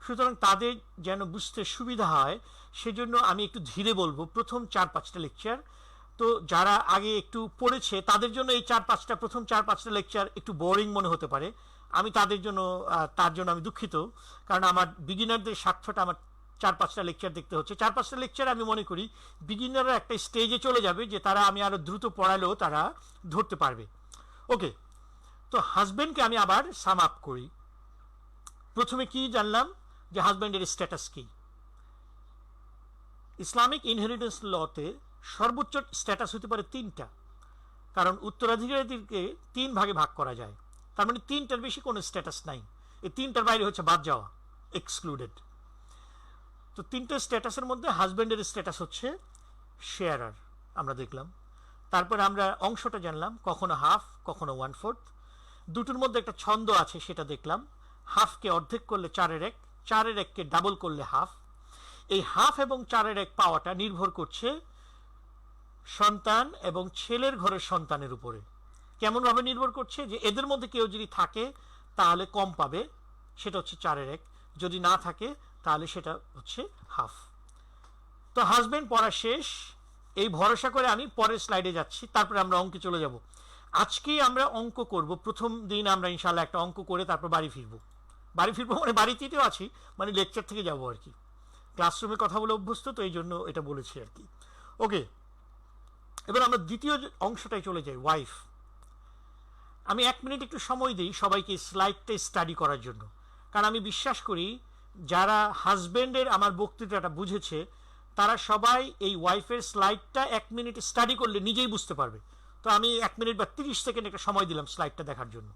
সুতরাং তাদের যেন বুঝতে সুবিধা হয় সেজন্য আমি একটু ধীরে বলবো প্রথম 4-5টা লেকচার। তো যারা আগে একটু পড়েছে তাদের জন্য এই প্রথম 4-5টা লেকচার একটু বোরিং মনে হতে পারে। আমি তার জন্য আমি দুঃখিত, কারণ আমার বিগিনারদের স্বার্থটা আমার 4-5টা লেকচার দেখতে হচ্ছে। 4-5টা লেকচার আমি মনে করি বিগিনাররা একটা স্টেজে চলে যাবে যে তারা আমি আরো দ্রুত পড়ালেও তারা ধরতে পারবে। ওকে, তো হাজবেন্ডকে আমি আবার সাম আপ করি। প্রথমে কি জানলাম যে হাজবেন্ডের স্ট্যাটাস কি। ইসলামিক ইনহেরিটেন্স লতে সর্বোচ্চ স্ট্যাটাস হতে পারে 3টা, কারণ উত্তরাধিকারীদেরকে 3 ভাগে ভাগ করা যায়। তার মানে 3টার বেশি কোনো স্ট্যাটাস নাই। এই 3টার বাইরে হচ্ছে বাদ যাওয়া, এক্সক্লুডেড। তো 3টে স্ট্যাটাসের মধ্যে হাজবেন্ডের স্ট্যাটাস হচ্ছে শেয়ারার, আমরা দেখলাম। তারপরে আমরা অংশটা জানলাম, কখনো হাফ কখনো 1/4। দুটোর মধ্যে একটা ছন্দ আছে সেটা দেখলাম। হাফকে অর্ধেক করলে 4/1, 4/1কে ডাবল করলে হাফ। এই হাফ এবং 4/1 পাওয়াটা নির্ভর করছে সন্তান এবং ছেলের ঘরের সন্তানের উপরে। কেমন ভাবে নির্ভর করছে? যে এদের মধ্যে কেউ যদি থাকে তাহলে কম পাবে, সেটা হচ্ছে 4/1, যদি না থাকে তাহলে সেটা হচ্ছে হাফ। তো হাজবেন্ড পড়া শেষ, এই ভরসা করে আমি পরের স্লাইডে যাচ্ছি, তারপরে আমরা অঙ্কে চলে যাব। আজকে আমরা অঙ্ক করব। প্রথম দিন আমরা ইনশাল্লাহ একটা অঙ্ক করে তারপর বাড়ি ফিরবো মানে বাড়িতেও আছি, মানে লেকচার থেকে যাবো আর কি। ক্লাসরুমে কথা বলে অভ্যস্ত, তো এই জন্য এটা বলেছি আর কি। ওকে, এবার আমরা দ্বিতীয় অংশটায় চলে যাই, ওয়াইফ। আমি 1 মিনিট একটু সময় দিই সবাইকে স্লাইডটা স্টাডি করার জন্য, কারণ আমি বিশ্বাস করি যারা হাজবেন্ডের আমার বক্তৃতাটা বুঝেছে তারা সবাই এই ওয়াইফের স্লাইডটা 1 মিনিট স্টাডি করলে নিজেই বুঝতে পারবে। তো আমি 1 মিনিট বা 30 সেকেন্ড একটা সময় দিলাম স্লাইডটা দেখার জন্য।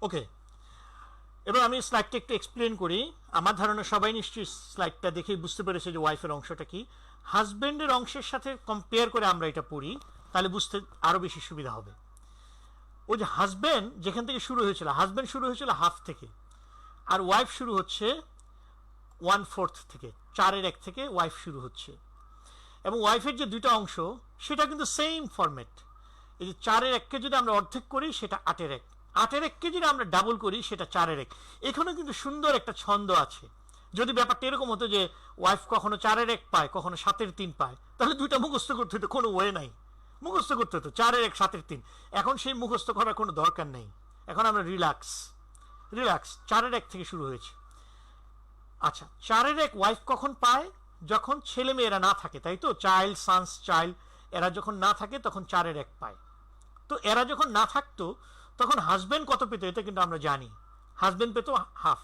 ওকে, এবার আমি স্লাইডটা একটু এক্সপ্লেন করি। আমার ধারণা সবাই নিশ্চয়ই স্লাইডটা দেখেই বুঝতে পেরেছে যে ওয়াইফের অংশটা কি। হাজব্যান্ডের অংশের সাথে কম্পেয়ার করে আমরা এটা পড়ি, তাহলে বুঝতে আরও বেশি সুবিধা হবে। ওই যে হাজব্যান্ড যেখান থেকে শুরু হয়েছিল, হাজব্যান্ড শুরু হয়েছিল হাফ থেকে, আর ওয়াইফ শুরু হচ্ছে 1/4 থেকে, 4/1 থেকে ওয়াইফ শুরু হচ্ছে। এবং ওয়াইফের যে দুইটা অংশ সেটা কিন্তু সেম ফরম্যাট। এই যে 4/1কে যদি আমরা অর্ধেক করি সেটা 8/1, 8/1কে যদি আমরা ডাবল করি সেটা 4/1। এখানে কিন্তু সুন্দর একটা ছন্দ আছে। যদি ব্যাপারটা এরকম হতো যে ওয়াইফ কখনো 4/1 পায়, কখনো 7/3 পায়, তাহলে দুইটা মুখস্থ করতে হতো, কোনো ওয়ে নাই, মুখস্থ করতে হতো 4/1 7/3। এখন সেই মুখস্থ করার কোনো দরকার নেই, এখন আমরা রিল্যাক্স 4/1 থেকে শুরু হয়েছে। আচ্ছা, 4/1 ওয়াইফ কখন পায়? যখন ছেলে মেয়েরা না থাকে, তাই তো, চাইল্ড, সানস, চাইল্ড, এরা যখন না থাকে তখন 4/1 পায়। তো এরা যখন না থাকতো তখন হাজব্যান্ড কত পেত এটা কিন্তু আমরা জানি, হাজব্যান্ড পেত হাফ।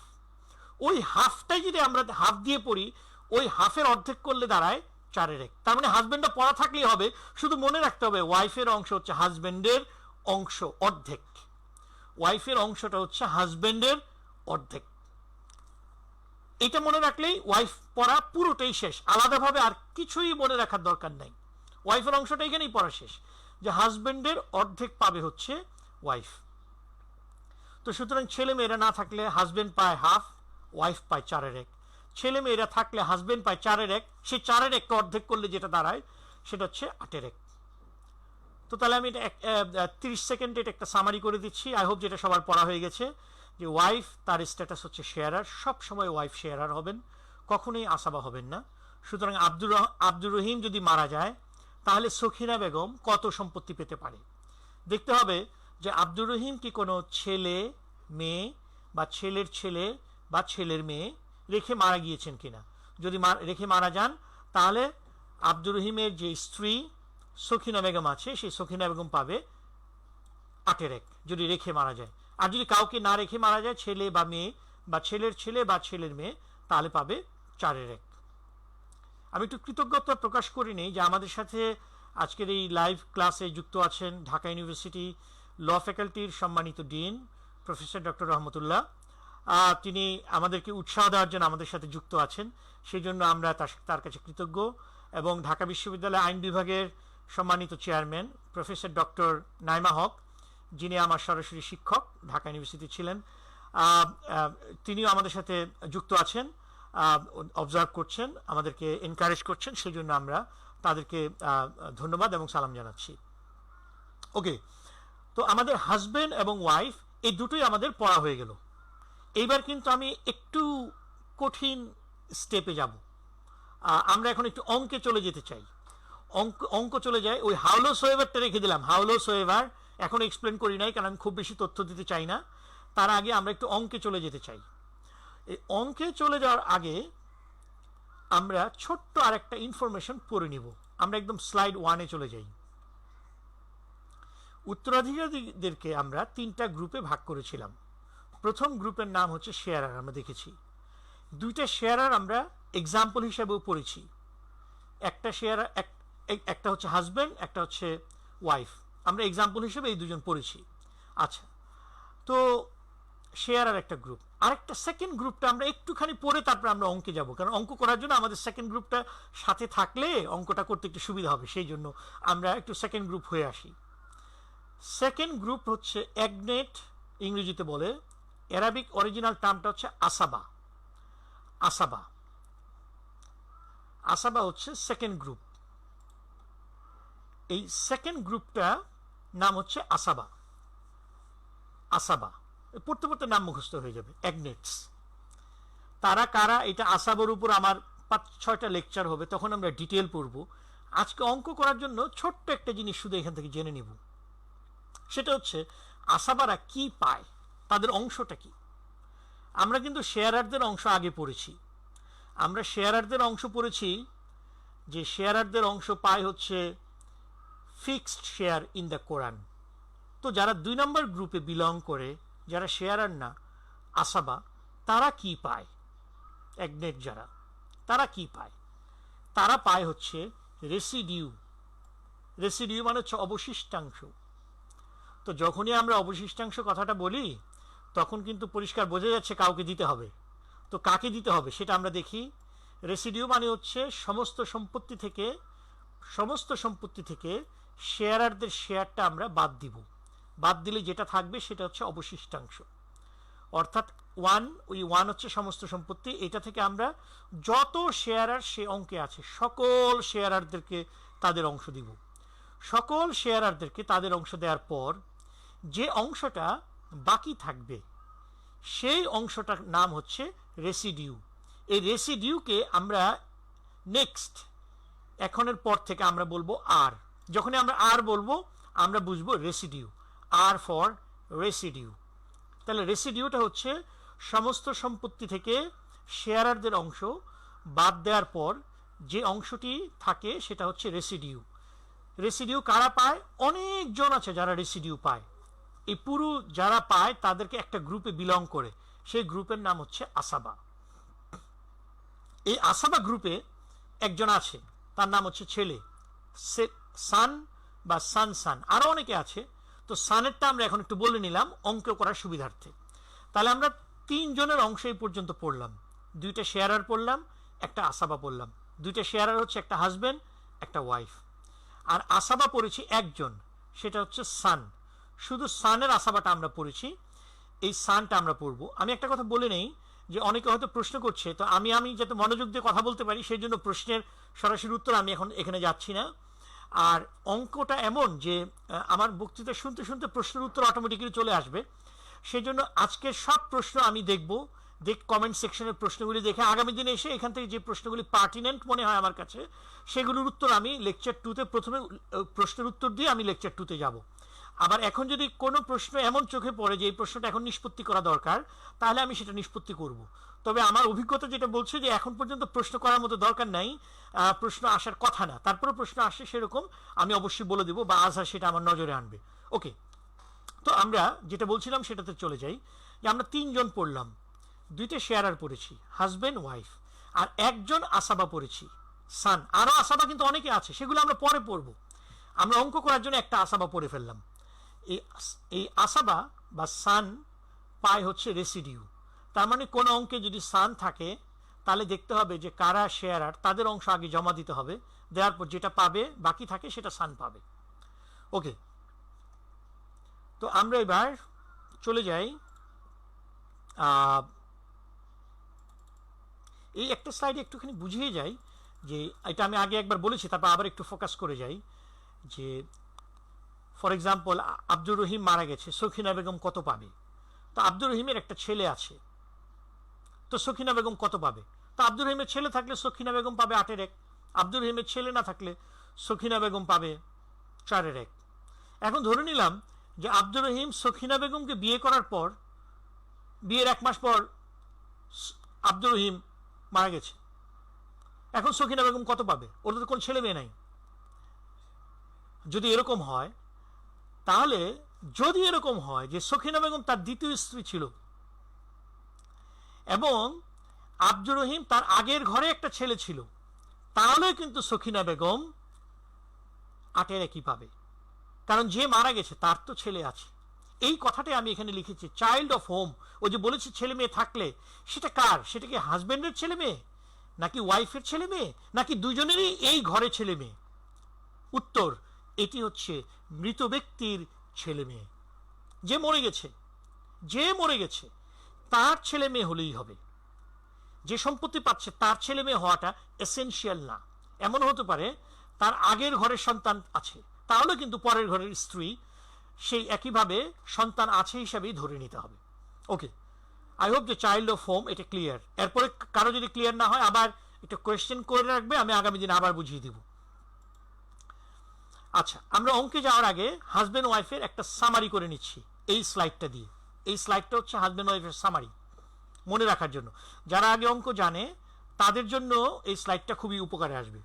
ওই হাফটাই যদি আমরা হাফ দিয়ে পড়ি, ওই হাফের অর্ধেক করলে দাঁড়ায় 4/1। তার মানে হাজব্যান্ডটা পড়া থাকলেই হবে, শুধু মনে রাখতে হবে ওয়াইফের অংশ হচ্ছে হাজব্যান্ডের অংশ অর্ধেক, ওয়াইফের অংশটা হচ্ছে হাজব্যান্ডের অর্ধেক। এটা মনে রাখলেই ওয়াইফ পড়া পুরোটাই শেষ, আলাদাভাবে আর কিছুই মনে রাখার দরকার নাই। ওয়াইফের অংশটা এখানেই পড়া শেষ, যে হাজব্যান্ডের অর্ধেক পাবে হচ্ছে ওয়াইফ। তো সুতরাং ছেলে মেয়েরা না থাকলে হাজব্যান্ড পায় হাফ, ওয়াইফ পায় 4/1। ছেলে মেয়েরা থাকলে হাজব্যান্ড পায় 4/1, সেই 4/1কে অর্ধেক করলে যেটা দাঁড়ায় সেটা হচ্ছে 8/1। তো তাহলে আমি এটা 30 সেকেন্ডে এটা একটা সামারি করে দিচ্ছি। আই হোপ যেটা সবার পড়া হয়ে গেছে, যে ওয়াইফ তার স্ট্যাটাস হচ্ছে শেয়ারার, সব সময় ওয়াইফ শেয়ারার হবেন, কখনোই আসাবা হবেন না। সুতরাং আব্দুর রহিম যদি মারা যায় তাহলে সখিনা বেগম কত সম্পত্তি পেতে পারে? দেখতে হবে যে আব্দুর রহিম কি কোনো ছেলে, মেয়ে বা ছেলের ছেলে বা ছেলের মেয়ে রেখে মারা গিয়েছেন কিনা। যদি রেখে মারা যান তাহলে আব্দুর রহিমের যে স্ত্রী সখিনা বেগম আছে, সেই সখিনা বেগম পাবে 8/1 যদি রেখে মারা যায়। আর যদি কাউকে না রেখে মারা যায়, ছেলে বা মেয়ে বা ছেলের ছেলে বা ছেলের মেয়ে, তাহলে পাবে 4/1। আমি একটু কৃতজ্ঞতা প্রকাশ করি নেই যে আমাদের সাথে আজকের এই লাইভ ক্লাসে যুক্ত আছেন ঢাকা ইউনিভার্সিটি ল ফ্যাকাল্টির সম্মানিত ডিন প্রফেসর ডক্টর রহমতুল্লাহ। তিনি আমাদেরকে উৎসাহ দেওয়ার জন্য আমাদের সাথে যুক্ত আছেন, সেই জন্য আমরা তার কাছে কৃতজ্ঞ। এবং ঢাকা বিশ্ববিদ্যালয় আইন বিভাগের সম্মানিত চেয়ারম্যান প্রফেসর ডক্টর নাইমা হক, যিনি আমার সরাসরি শিক্ষক, ঢাকা ইউনিভার্সিটি ছিলেন, তিনিও আমাদের সাথে যুক্ত আছেন, অবজার্ভ করছেন, আমাদেরকে এনকারেজ করছেন, সেই জন্য আমরা তাদেরকে ধন্যবাদ এবং সালাম জানাচ্ছি। ওকে, তো আমাদের হাজব্যান্ড এবং ওয়াইফ এই দুটোই আমাদের পড়া হয়ে গেল। এইবার কিন্তু আমি একটু কঠিন স্টেপে যাব। আমরা এখন একটু অঙ্কে চলে যেতে চাই। অঙ্ক চলে যায়, ওই হাউলোস ওয়েভারটা রেখে দিলাম, হাউলোস ওয়েভার এখন এক্সপ্লেন করি নাই, কারণ আমি খুব বেশি তথ্য দিতে চাই না। তার আগে আমরা একটু অঙ্কে চলে যেতে চাই। এই অঙ্কে চলে যাওয়ার আগে আমরা ছোট্ট আর একটা ইনফরমেশন পড়ে নিব। আমরা একদম স্লাইড 1-এ চলে যাই। উত্তরাধিকারীদেরকে আমরা 3টা গ্রুপে ভাগ করেছিলাম। প্রথম গ্রুপের নাম হচ্ছে শেয়ারার, আমরা দেখেছি। 2টা শেয়ারার আমরা এক্সাম্পল হিসাবেও পড়েছি। একটা শেয়ারার, একটা হচ্ছে হাজব্যান্ড, একটা হচ্ছে ওয়াইফ, আমরা এক্সাম্পল হিসেবে এই দুজন পড়েছি। আচ্ছা, তো শেয়ারার একটা গ্রুপ। আরেকটা সেকেন্ড গ্রুপটা আমরা একটুখানি পড়ে তারপর আমরা অঙ্কে যাব, কারণ অঙ্ক করার জন্য আমাদের সেকেন্ড গ্রুপটা সাথে থাকলে অঙ্কটা করতে একটু সুবিধা হবে, সেই জন্য আমরা একটু সেকেন্ড গ্রুপ হয়ে আসি। সেকেন্ড গ্রুপ হচ্ছে অ্যাগনেট, ইংরেজিতে বলে, অ্যারাবিক অরিজিনাল টার্মটা হচ্ছে আসাবা। আসাবা আসাবা হচ্ছে সেকেন্ড গ্রুপ। এই সেকেন্ড গ্রুপটা নাম হচ্ছে আসাবা। আসাবা পড়তে পড়তে নাম মুখস্থ হয়ে যাবে, অ্যাগনেটস। তারা কারা, এটা আসাবার উপর আমার 5-6টা লেকচার হবে, তখন আমরা ডিটেল পড়ব। আজকে অঙ্ক করার জন্য ছোট্ট একটা জিনিস শুধু এখান থেকে জেনে নিব, সেটা হচ্ছে আসাবারা কি পায়, তাদের অংশটা কি। আমরা কিন্তু শেয়ারারদের অংশ আগে পড়েছি। আমরা শেয়ারারদের অংশ পড়েছি যে শেয়ারারদের অংশ পায় হচ্ছে ফিক্সড শেয়ার ইন দ্য কোরআন। তো যারা 2 নম্বর গ্রুপে বিলং করে, যারা শেয়ারার না, আসাবা, তারা কি পায়? অ্যাগনেট যারা, তারা কি পায়? তারা পায় হচ্ছে রেসিডিউ। রেসিডিউ মানে হচ্ছে অবশিষ্টাংশ। তো যখনই আমরা অবশিষ্টাংশ কথাটা বলি, তখন কিন্তু পরিষ্কার বোঝা যাচ্ছে কাউকে দিতে হবে। তো কাকে দিতে হবে সেটা আমরা দেখি। রেসিডিউ মানে হচ্ছে সমস্ত সম্পত্তি থেকে শেয়ারারদের শেয়ারটা আমরা বাদ দিব। বাদ দিলে যেটা থাকবে সেটা হচ্ছে অবশিষ্টাংশ, অর্থাৎ ওয়ান হচ্ছে সমস্ত সম্পত্তি। এটা থেকে আমরা যত শেয়ারার সে অঙ্কে আছে সকল শেয়ারারদেরকে তাদের অংশ দিব। সকল শেয়ারারদেরকে তাদের অংশ দেওয়ার পর যে অংশটা বাকি থাকবে সেই অংশটার নাম হচ্ছে রেসিডিউ। এই রেসিডিউকে আমরা নেক্সট এখনের পর থেকে আমরা বলবো আর। যখনই আমরা আর বলবো আমরা বুঝবো রেসিডিউ, আর ফর রেসিডিউ। তাহলে রেসিডিউটা হচ্ছে সমস্ত সম্পত্তি থেকে শেয়ারারদের অংশ বাদ দেওয়ার পর যে অংশটি থাকে সেটা হচ্ছে রেসিডিউ। রেসিডিউ কারা পায়? অনেকজন আছে যারা রেসিডিউ পায়। এই পুরো যারা পায় তাদেরকে একটা গ্রুপে বিলং করে, সেই গ্রুপের নাম হচ্ছে আসাবা। এই আসাবা গ্রুপে একজন আছে, তার নাম হচ্ছে ছেলে, সান বা সান। আরো অনেকে আছে। তো সানেরটা আমরা এখন একটু বলে নিলাম অঙ্ক করার সুবিধার্থে। তাহলে আমরা 3 জনের অংশ এই পর্যন্ত পড়লাম। 2টা শেয়ারার পড়লাম, একটা আসাবা পড়লাম। 2টা শেয়ারার হচ্ছে একটা হাজবেন্ড একটা ওয়াইফ, আর আসাবা পড়েছি একজন, সেটা হচ্ছে সান। শুধু সানের আসাবাটা আমরা পড়েছি, এই সানটা আমরা পড়বো। আমি একটা কথা বলে নেই যে অনেকে হয়তো প্রশ্ন করছে, তো আমি যাতে মনোযোগ দিয়ে কথা বলতে পারি সেই জন্য প্রশ্নের সরাসরি উত্তর আমি এখন এখানে যাচ্ছি না। আর অঙ্কটা এমন যে আমার বক্তৃতা শুনতে শুনতে প্রশ্নের উত্তর অটোমেটিক্যালি চলে আসবে। সেই জন্য আজকের সব প্রশ্ন আমি দেখব, কমেন্ট সেকশনের প্রশ্নগুলি দেখে আগামী দিনে এসে এখান থেকে যে প্রশ্নগুলি পার্টিনেন্ট মনে হয় আমার কাছে সেগুলোর উত্তর আমি লেকচার 2তে প্রথমে প্রশ্নের উত্তর দিয়ে আমি লেকচার 2তে যাব। আবার এখন যদি কোনো প্রশ্ন এমন চোখে পড়ে যে এই প্রশ্নটা এখন নিষ্পত্তি করা দরকার, তাহলে আমি সেটা নিষ্পত্তি করব। তবে আমার অভিজ্ঞতা যেটা বলছে যে এখন পর্যন্ত প্রশ্ন করার মতো দরকার নাই, প্রশ্ন আসার কথা না। তারপরে প্রশ্ন আসে সেরকম আমি অবশ্যই বলে দেবো, বা আজহার সেটা আমার নজরে আনবে। ওকে, তো আমরা যেটা বলছিলাম সেটাতে চলে যাই। যে আমরা 3 জন পড়লাম, 2টা শেয়ারার পড়েছি হাজবেন্ড ওয়াইফ, আর একজন আসাবা পড়েছি সান। আরো আসাবা কিন্তু অনেকে আছে, সেগুলো আমরা পরে পড়বো। আমরা অঙ্ক করার জন্য একটা আসাবা পড়ে ফেললাম। এই আসাবা বা সান পায় হচ্ছে রেসিডিউ। তার মানে কোন অঙ্কে যদি সান থাকে তাহলে দেখতে হবে যে কারা শেয়ারার, তাদের অংশ আগে জমা দিতে হবে। দেওয়ার পর যেটা পাবে বাকি থাকে সেটা সান পাবে। ওকে, তো আমরা এবার চলে যাই। এই একটা স্লাইডে একটুখানি বুঝিয়ে যাই যে এটা আমি আগে একবার বলেছি, তারপর আবার একটু ফোকাস করে যাই। যে ফর এক্সাম্পল আব্দুর রহিম মারা গেছে, সখিনা বেগম কত পাবে? তো আব্দুর রহিমের একটা ছেলে আছে, তো সখিনা বেগম কত পাবে? তো আব্দুর রহিমের ছেলে থাকলে সখিনা বেগম পাবে 8/1। আব্দুর রহিমের ছেলে না থাকলে সখিনা বেগম পাবে 4/1। এখন ধরে নিলাম যে আব্দুর রহিম সখিনা বেগমকে বিয়ে করার পর, বিয়ের 1 মাস পর আব্দুর রহিম মারা গেছে। এখন সখিনা বেগম কত পাবে? ওর তো কোন ছেলে মেয়ে নাই। যদি এরকম হয়, তাহলে যদি এরকম হয় যে সখিনা বেগম তার দ্বিতীয় স্ত্রী ছিল এবং আব্দুর রহিম তার আগের ঘরে একটা ছেলে ছিল, তাহলে কিন্তু সখিনা বেগম 8/1 পাবে, কারণ যে মারা গেছে তার তো ছেলে আছে। এই কথাটাই আমি এখানে লিখেছি, চাইল্ড অফ হোম। ও যে বলেছে ছেলে মেয়ে থাকলে, সেটা কার? সেটা কি হাজবেন্ডের ছেলে মেয়ে, নাকি ওয়াইফের ছেলে মেয়ে, নাকি দুজনেরই এই ঘরে ছেলে মেয়ে? উত্তর, এটি হচ্ছে মৃত ব্যক্তির ছেলে মেয়ে। যে মরে গেছে তার ছেলে মেয়ে হলেই হবে। যে সম্পত্তি পাচ্ছে তার ছেলে মেয়ে হওয়াটা এসেনশিয়াল না। এমন হতে পারে তার আগের ঘরের সন্তান আছে, তাহলে কিন্তু পরের ঘরের স্ত্রী সেই একইভাবে সন্তান আছে হিসাবেই ধরে নিতে হবে। ওকে, আই হোপ যে চাইল্ড অফ হোম এটা ক্লিয়ার। এরপরে কারো যদি ক্লিয়ার না হয় আবার একটা কোয়েশ্চেন করে রাখবে, আমি আগামী দিনে আবার বুঝিয়ে দিব। আচ্ছা, আমরা অঙ্কে যাওয়ার আগে হাজবেন্ড ওয়াইফের একটা সামারি করে নিচ্ছি এই স্লাইডটা দিয়ে। এই স্লাইডটা হচ্ছে হাজবেন্ড ওয়াইফের সামারি, মনে রাখার জন্য। যারা আগে অঙ্ক জানে তাদের জন্য এই স্লাইডটা খুবই উপকারে আসবে।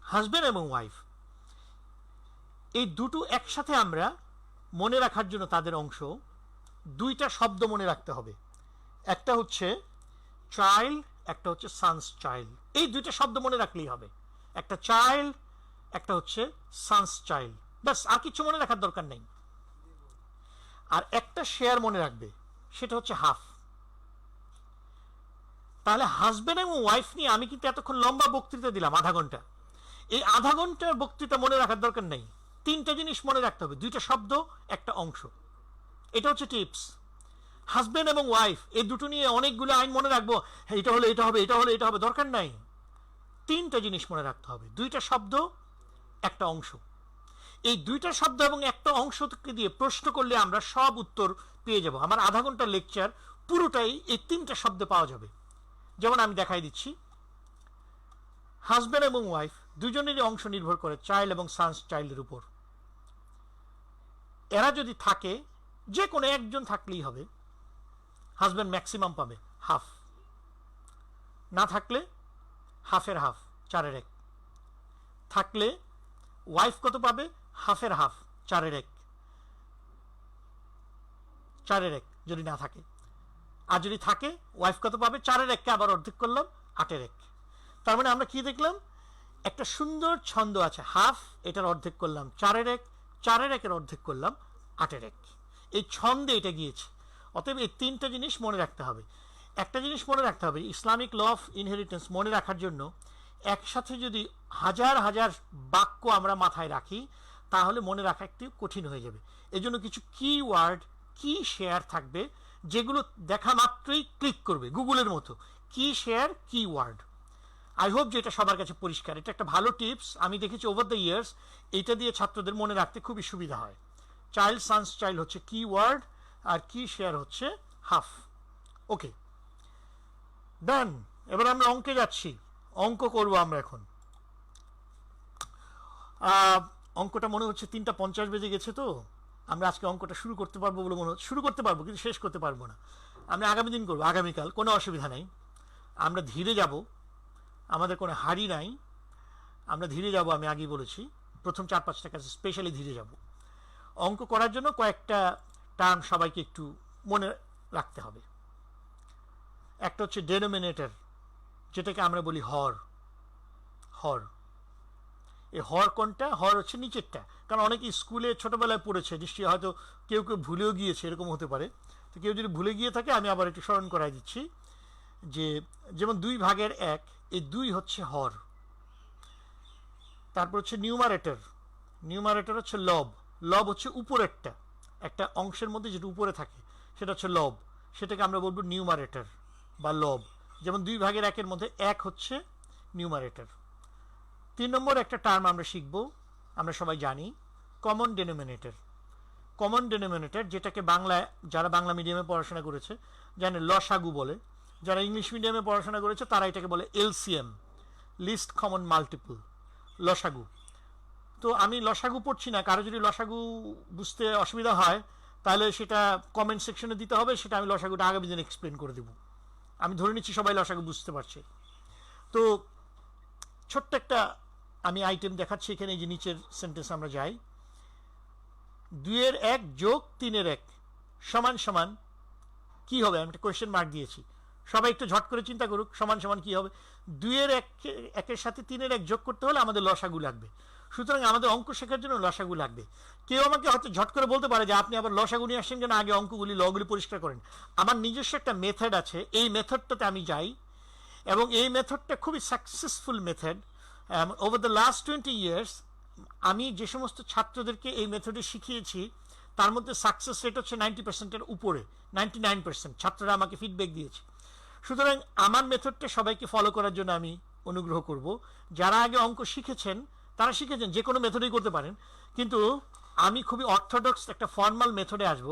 হাজবেন্ড এবং ওয়াইফ এই দুটো একসাথে আমরা মনে রাখার জন্য তাদের অংশ 2টা শব্দ মনে রাখতে হবে। একটা হচ্ছে চাইল্ড, একটা হচ্ছে সানস চাইল্ড। এই 2টা শব্দ মনে রাখলেই হবে, একটা চাইল্ড, একটা হচ্ছে সানস চাইল্ড। ব্যাস, আর কিছু মনে রাখার দরকার নেই। আর একটা শেয়ার মনে রাখবে, সেটা হচ্ছে হাফ। তাহলে হাজব্যান্ড এবং ওয়াইফ নিয়ে আমি কিন্তু এতক্ষণ লম্বা বক্তৃতা দিলাম, আধা ঘন্টা। এই আধা ঘন্টার বক্তৃতা মনে রাখার দরকার নেই, তিনটা জিনিস মনে রাখতে হবে, দুইটা শব্দ একটা অংশ। এটা হচ্ছে টিপস। হাজব্যান্ড এবং ওয়াইফ এই দুটো নিয়ে অনেকগুলো আইন মনে রাখবো, হ্যাঁ এটা হলে এটা হবে, এটা হলে এটা হবে, দরকার নাই। তিনটা জিনিস মনে রাখতে হবে, দুইটা শব্দ একটা অংশ। এই দুইটা শব্দ এবং একটা অংশকে দিয়ে প্রশ্ন করলে আমরা সব উত্তর পেয়ে যাব। আমার আধা ঘন্টার লেকচার পুরোটাই এই তিনটা শব্দে পাওয়া যাবে। যেমন আমি দেখাই দিচ্ছি, হাজব্যান্ড এবং ওয়াইফ দুজনেরই অংশ নির্ভর করে চাইল্ড এবং সানস চাইল্ডের উপর। এরা যদি থাকে, যে কোনো একজন থাকলেই হবে, হাজব্যান্ড ম্যাক্সিমাম পাবে হাফ, না থাকলে হাফের হাফ, চারের এক। থাকলে ওয়াইফ কত পাবে? হাফের হাফ, চারের এক, চারের এক যদি না থাকে। আর যদি থাকে, ওয়াইফ কত পাবে? চারের এককে আবার অর্ধেক করলাম, আটের এক। তার মানে আমরা কি দেখলাম? একটা সুন্দর ছন্দ আছে, হাফ এটার অর্ধেক করলাম চারের এক, চারের একের অর্ধেক করলাম আটের এক। এই ছন্দে এটা গিয়েছে। অতএব এই তিনটা জিনিস মনে রাখতে হবে। একটা জিনিস মনে রাখতে হবে, ইসলামিক ল অফ ইনহেরিটেন্স মনে রাখার জন্য একসাথে যদি হাজার হাজার বাক্য আমরা মাথায় রাখি, তাহলে মনে রাখা একটু কঠিন হয়ে যাবে। এজন্য কিছু কি ওয়ার্ড, কি শেয়ার থাকবে, যেগুলো দেখা মাত্রই ক্লিক করবে, গুগলের মতো। কি শেয়ার, কি ওয়ার্ড। আই হোপ যে এটা সবার কাছে পরিষ্কার। এটা একটা ভালো টিপস, আমি দেখেছি ওভার দ্য ইয়ার্স এটা দিয়ে ছাত্রদের মনে রাখতে খুবই সুবিধা হয়। চাইল্ড, সানস চাইল্ড হচ্ছে কি ওয়ার্ড, আর কি শেয়ার হচ্ছে হাফ। ওকে, ডান। এবার আমরা অঙ্কে যাচ্ছি, অঙ্ক করব আমরা এখন। অঙ্কটা মনে হচ্ছে 3:50 বেজে গেছে, তো আমরা আজকে অঙ্কটা শুরু করতে পারবো বলে মনে হচ্ছে। শুরু করতে পারবো কিন্তু শেষ করতে পারবো না। আমরা আগামী দিন করবো, আগামীকাল, কোনো অসুবিধা নাই। আমরা ধীরে যাব, আমাদের কোনো হারি নাই, আমরা ধীরে যাব। আমি আগেই বলেছি, প্রথম 4-5টা কাছে স্পেশালি ধীরে যাব। অঙ্ক করার জন্য কয়েকটা টার্ম সবাইকে একটু মনে রাখতে হবে। একটা হচ্ছে ডেনোমিনেটর, যেটাকে আমরা বলি হর। হর, এই হর কোনটা? হর হচ্ছে নিচেরটা। কারণ অনেকে স্কুলে ছোটবেলায় পড়েছে, নিশ্চয়ই হয়তো কেউ কেউ ভুলেও গিয়েছে, এরকম হতে পারে। তো কেউ যদি ভুলে গিয়ে থাকে, আমি আবার একটু স্মরণ করাই দিচ্ছি যে যেমন 2/1, এই 2 হচ্ছে হর। তারপর হচ্ছে নিউমারেটর। নিউমারেটর হচ্ছে লব। লব হচ্ছে উপরেরটা, একটা অংশের মধ্যে যেটা উপরে থাকে সেটা হচ্ছে লব, সেটাকে আমরা বলবো নিউমারেটর বা লব। যেমন 2/1 মধ্যে 1 হচ্ছে নিউমারেটর। 3 নম্বর একটা টার্ম আমরা শিখবো, আমরা সবাই জানি, কমন ডেনোমিনেটর। কমন ডেনোমিনেটর, যেটাকে বাংলায় যারা বাংলা মিডিয়ামে পড়াশোনা করেছে জানে লসাগু বলে, যারা ইংলিশ মিডিয়ামে পড়াশোনা করেছে তারা এটাকে বলে এলসিএম, লিস্ট কমন মাল্টিপল, লসাগু। তো আমি লসাগু পড়ছি না, কারো যদি লসাগু বুঝতে অসুবিধা হয় তাহলে সেটা কমেন্ট সেকশনে দিতে হবে, সেটা আমি লসাগুটা আগামী দিন এক্সপ্লেন করে দেব। আমি ধরে নিচ্ছি সবাই লসাগু বুঝতে পারছে। তো ছোট্ট একটা আমি আইটেম দেখাচ্ছি এখানে, এই যে নিচের সেন্টেন্স আমরা যাই। 2-1 যোগ 3-1 সমান সমান কি হবে? আমি একটা কোয়েশ্চেন মার্ক দিয়েছি, সবাই একটু ঝট করে চিন্তা করুক, সমান সমান কি হবে? 2-1 সাথে 3-1 যোগ করতে হলে আমাদের লসাগু লাগবে। সুতরাং আমাদের অঙ্ক শেখার জন্য লসাগু লাগবে। কেউ আমাকে হয়তো ঝট করে বলতে পারে যে আপনি আবার লসাগু নিয়ে আসছেন কেন, আগে অঙ্কগুলি লগুলি পরিষ্কার করেন। আমার নিজস্ব একটা মেথড আছে, এই মেথডটাতে আমি যাই, এবং এই মেথডটা খুবই successful method. Over the last 20 years আমি যে সমস্ত ছাত্রদেরকে এই মেথডে শিখিয়েছি তার মধ্যে সাকসেস রেট হচ্ছে 90%-এর উপরে, 99% ছাত্ররা আমাকে ফিডব্যাক দিয়েছে। সুতরাং আমার মেথডটা সবাইকে ফলো করার জন্য আমি অনুগ্রহ করব। যারা আগে অঙ্ক শিখেছেন তারা শিখেছেন, যে কোনো মেথডেই করতে পারেন, কিন্তু আমি খুবই অর্থোডক্স একটা ফর্মাল মেথডে আসব,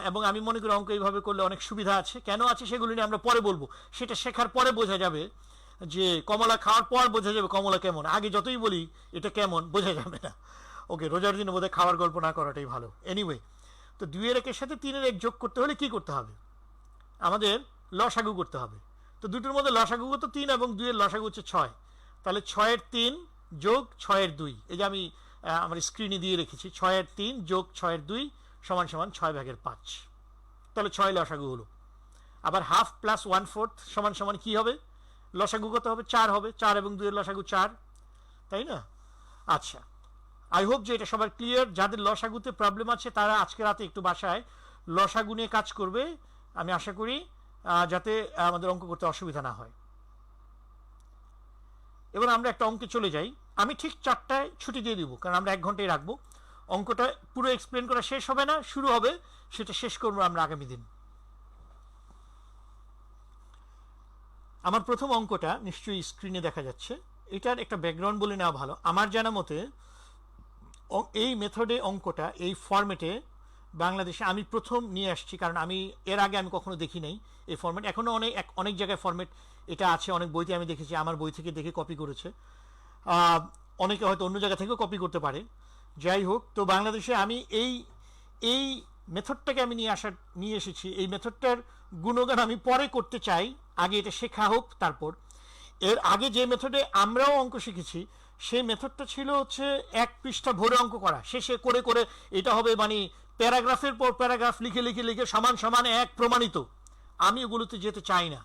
এবং আমি মনে করি অঙ্ক এইভাবে করলে অনেক সুবিধা আছে। কেন আছে সেগুলো নিয়ে আমরা পরে বলবো, সেটা শেখার পরে বোঝা যাবে। যে কমলা খাওয়ার পর বোঝা যাবে কমলা কেমন, আগে যতই বলি এটা কেমন বোঝা যাবে না। ওকে, রোজার দিনে বোধহয় খাওয়ার গল্প না করাটাই ভালো। এনিওয়ে, তো 2-1 সাথে 3-1 যোগ করতে হলে কি করতে হবে? আমাদের লসাগু করতে হবে। তো দুটোর মধ্যে লসাগু তো 3 এবং 2-এর লসাগু হচ্ছে 6। তাহলে 6-3 যোগ 6-2, এই যে আমি আমার স্ক্রিনে দিয়ে রেখেছি, 6-3 যোগ 6-2 সমান সমান 6/5। তাহলে 6 লসাগু হলো। আবার হাফ প্লাস 1/4 সমান সমান কি হবে? লসাগু কত হবে? 4 হবে। 4 এবং 2-এর লসাগু 4, তাই না? আচ্ছা, আই হোপ যে এটা সবার ক্লিয়ার। যাদের লসাগুতে প্রবলেম আছে তারা আজকে রাতে একটু বাসায় লসাগু নিয়ে কাজ করবে, আমি আশা করি যাতে আমাদের অঙ্ক করতে অসুবিধা না হয়। এবার আমরা একটা অঙ্কে চলে যাই। আমি ঠিক 4টায় ছুটি দিয়ে দিব, কারণ আমরা 1 ঘন্টাই রাখবো। অঙ্কটা পুরো এক্সপ্লেন করা শেষ হবে না, শুরু হবে, সেটা শেষ করবো আমরা আগামী দিন। আমার প্রথম অঙ্কটা নিশ্চয়ই স্ক্রিনে দেখা যাচ্ছে। এটার একটা ব্যাকগ্রাউন্ড বলে নেওয়া ভালো। আমার জানা মতে এই মেথডে অঙ্কটা এই ফরম্যাটে বাংলাদেশে আমি প্রথম নিয়ে আসছি, কারণ আমি এর আগে আমি কখনো দেখি নাই এই ফরম্যাট। এখনও অনেক জায়গায় ফরম্যাট এটা আছে, অনেক বইতে আমি দেখেছি, আমার বই থেকে দেখে কপি করেছে, অনেকে হয়তো অন্য জায়গা থেকেও কপি করতে পারে। যাই হোক, তো বাংলাদেশে আমি এই মেথডটাকে আমি নিয়ে এসেছি। এই মেথডটার গুণগান আমি পরে করতে চাই, আগে এটা শেখা হোক। তারপর এর আগে যে মেথডে আমরাও অঙ্ক শিখেছি, সেই মেথডটা ছিল হচ্ছে 1 পৃষ্ঠা ভরে অঙ্ক করা, শেষে করে করে এটা হবে মানে প্যারাগ্রাফের পর প্যারাগ্রাফ লিখে লিখে লিখে সমান সমান 1 প্রমাণিত। আমি ওগুলোতে যেতে চাই না।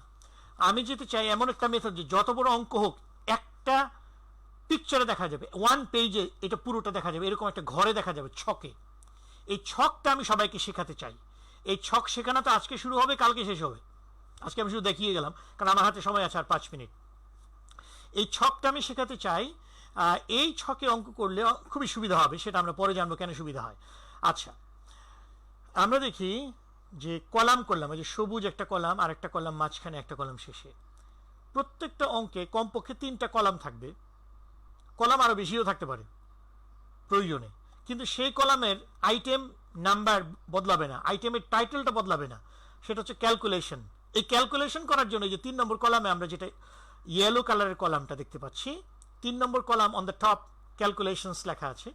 আমি যেতে চাই এমন একটা মেথড যে যত বড় অঙ্ক হোক একটা পিকচারে দেখা যাবে, 1 পেজে এটা পুরোটা দেখা যাবে, এরকম একটা ঘরে দেখা যাবে ছকে। এই ছকটা আমি সবাইকে শেখাতে চাই। এই ছক শেখানো তো আজকে শুরু হবে, কালকে শেষ হবে। আজকে আমি শুধু দেখিয়ে গেলাম, কারণ আমার হাতে সময় আছে আর 5 মিনিট। এই ছকটা আমি শেখাতে চাই। এই ছকে অঙ্ক করলে খুবই সুবিধা হবে, সেটা আমরা পরে জানবো কেন সুবিধা হয়। আচ্ছা, আমরা দেখি যে কলাম করলাম, এই যে সবুজ একটা কলাম, আর একটা কলাম মাঝখানে, একটা কলাম শেষে। প্রত্যেকটা অঙ্কে কমপক্ষে 3টা কলাম থাকবে। কলাম আরও বেশিও থাকতে পারে প্রয়োজনে, কিন্তু সেই কলামের আইটেম নাম্বার বদলাবে না, আইটেমের টাইটেলটা বদলাবে না। সেটা হচ্ছে ক্যালকুলেশন। এই ক্যালকুলেশন করার জন্য যে 3 নম্বর কলামে আমরা যেটা ইয়েলো কালারের কলামটা দেখতে পাচ্ছি, 3 নম্বর column on the top calculations লেখা আছে।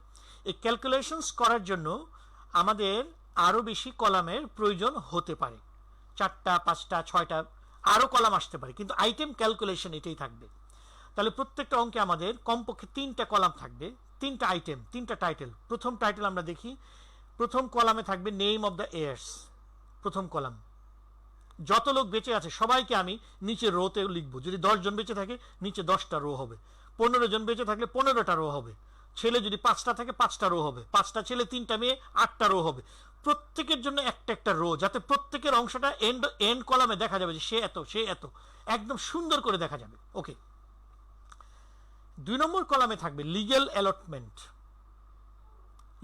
এই ক্যালকুলেশনস করার জন্য আমাদের আরও বেশি কলামের প্রয়োজন হতে পারে, 4টা 5টা 6টা আরও কলাম আসতে পারে, কিন্তু আইটেম ক্যালকুলেশন এটাই থাকবে। তাহলে প্রত্যেকটা অঙ্কে আমাদের কমপক্ষে 3টা কলাম থাকবে, 3টা আইটেম, 3টা টাইটেল। প্রথম টাইটেল আমরা দেখি, প্রথম কলামে থাকবে নেম অফ দ্য এয়ার্স। প্রথম কলাম, যত লোক বেঁচে আছে সবাইকে আমি নিচে রোতে লিখবো। যদি 10 জন বেঁচে থাকে নিচে 10টা রো হবে, 15 জন বেঁচে থাকলে 15টা রো হবে, ছেলে যদি 5টা থাকে 5টা রো হবে, 5টা ছেলে 3টা মেয়ে 8টা রো হবে। প্রত্যেকের জন্য একটা একটা রো, যাতে প্রত্যেকের অংশটা এন্ড কলামে দেখা যাবে যে সে এত, সে এত, একদম সুন্দর করে দেখা যাবে। ওকে, 2 নম্বর কলামে থাকবে লিগ্যাল অ্যালটমেন্ট।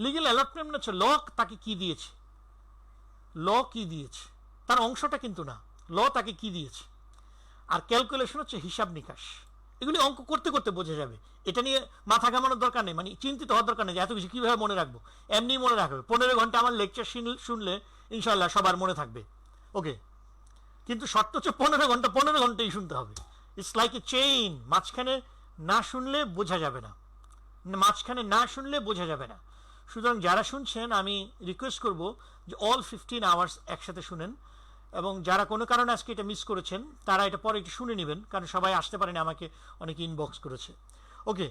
লিগ্যাল অ্যালটমেন্ট হচ্ছে ল তাকে কি দিয়েছে, ল কি দিয়েছে, তার অংশটা কিন্তু না, ল তাকে কি দিয়েছে। আর ক্যালকুলেশন হচ্ছে হিসাব নিকাশ। এগুলি অঙ্ক করতে করতে বোঝা যাবে, এটা নিয়ে মাথা ঘামানোর দরকার নেই, মানে চিন্তিত হওয়ার দরকার নেই যে এত কিছু কীভাবে মনে রাখবো। এমনি মনে রাখবে। 15 ঘন্টা আমার লেকচার শুনলে ইনশাল্লাহ সবার মনে থাকবে। ওকে, কিন্তু শর্ত হচ্ছে 15 ঘন্টাই শুনতে হবে। ইটস লাইক এ চেইন, মাঝখানে না শুনলে বোঝা যাবে না, মাঝখানে না শুনলে বোঝা যাবে না। সুতরাং যারা শুনছেন আমি রিকোয়েস্ট করব যে অল 15 আওয়ার্স একসাথে শুনেন, এবং যারা কোনো কারণে আজকে এটা মিস করেছেন তারা এটা পরে একটু শুনে নেবেন, কারণ সবাই আসতে পারেনি, আমাকে অনেকে ইনবক্স করেছে। ওকে,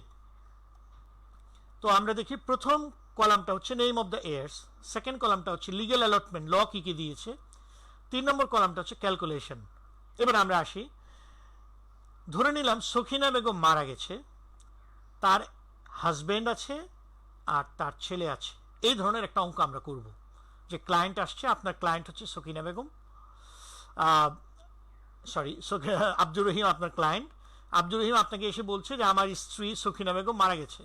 তো আমরা দেখি প্রথম কলামটা হচ্ছে name of the heirs, second কলামটা হচ্ছে লিগ্যাল অ্যালটমেন্ট, ল কী কী দিয়েছে, 3 নম্বর কলামটা হচ্ছে ক্যালকুলেশন। এবার আমরা আসি, ধরে নিলাম সখিনা বেগম মারা গেছে, তার হাজব্যান্ড আছে আর তার ছেলে আছে। এই ধরনের একটা অঙ্ক আমরা করব, যে ক্লায়েন্ট আসছে, আপনার ক্লায়েন্ট হচ্ছে সখিনা বেগম, আব্দুর রহিম আপনার ক্লায়েন্ট। আব্দুর রহিম আপনাকে এসে বলছে যে আমার স্ত্রী সখিনা বেগম মারা গেছে,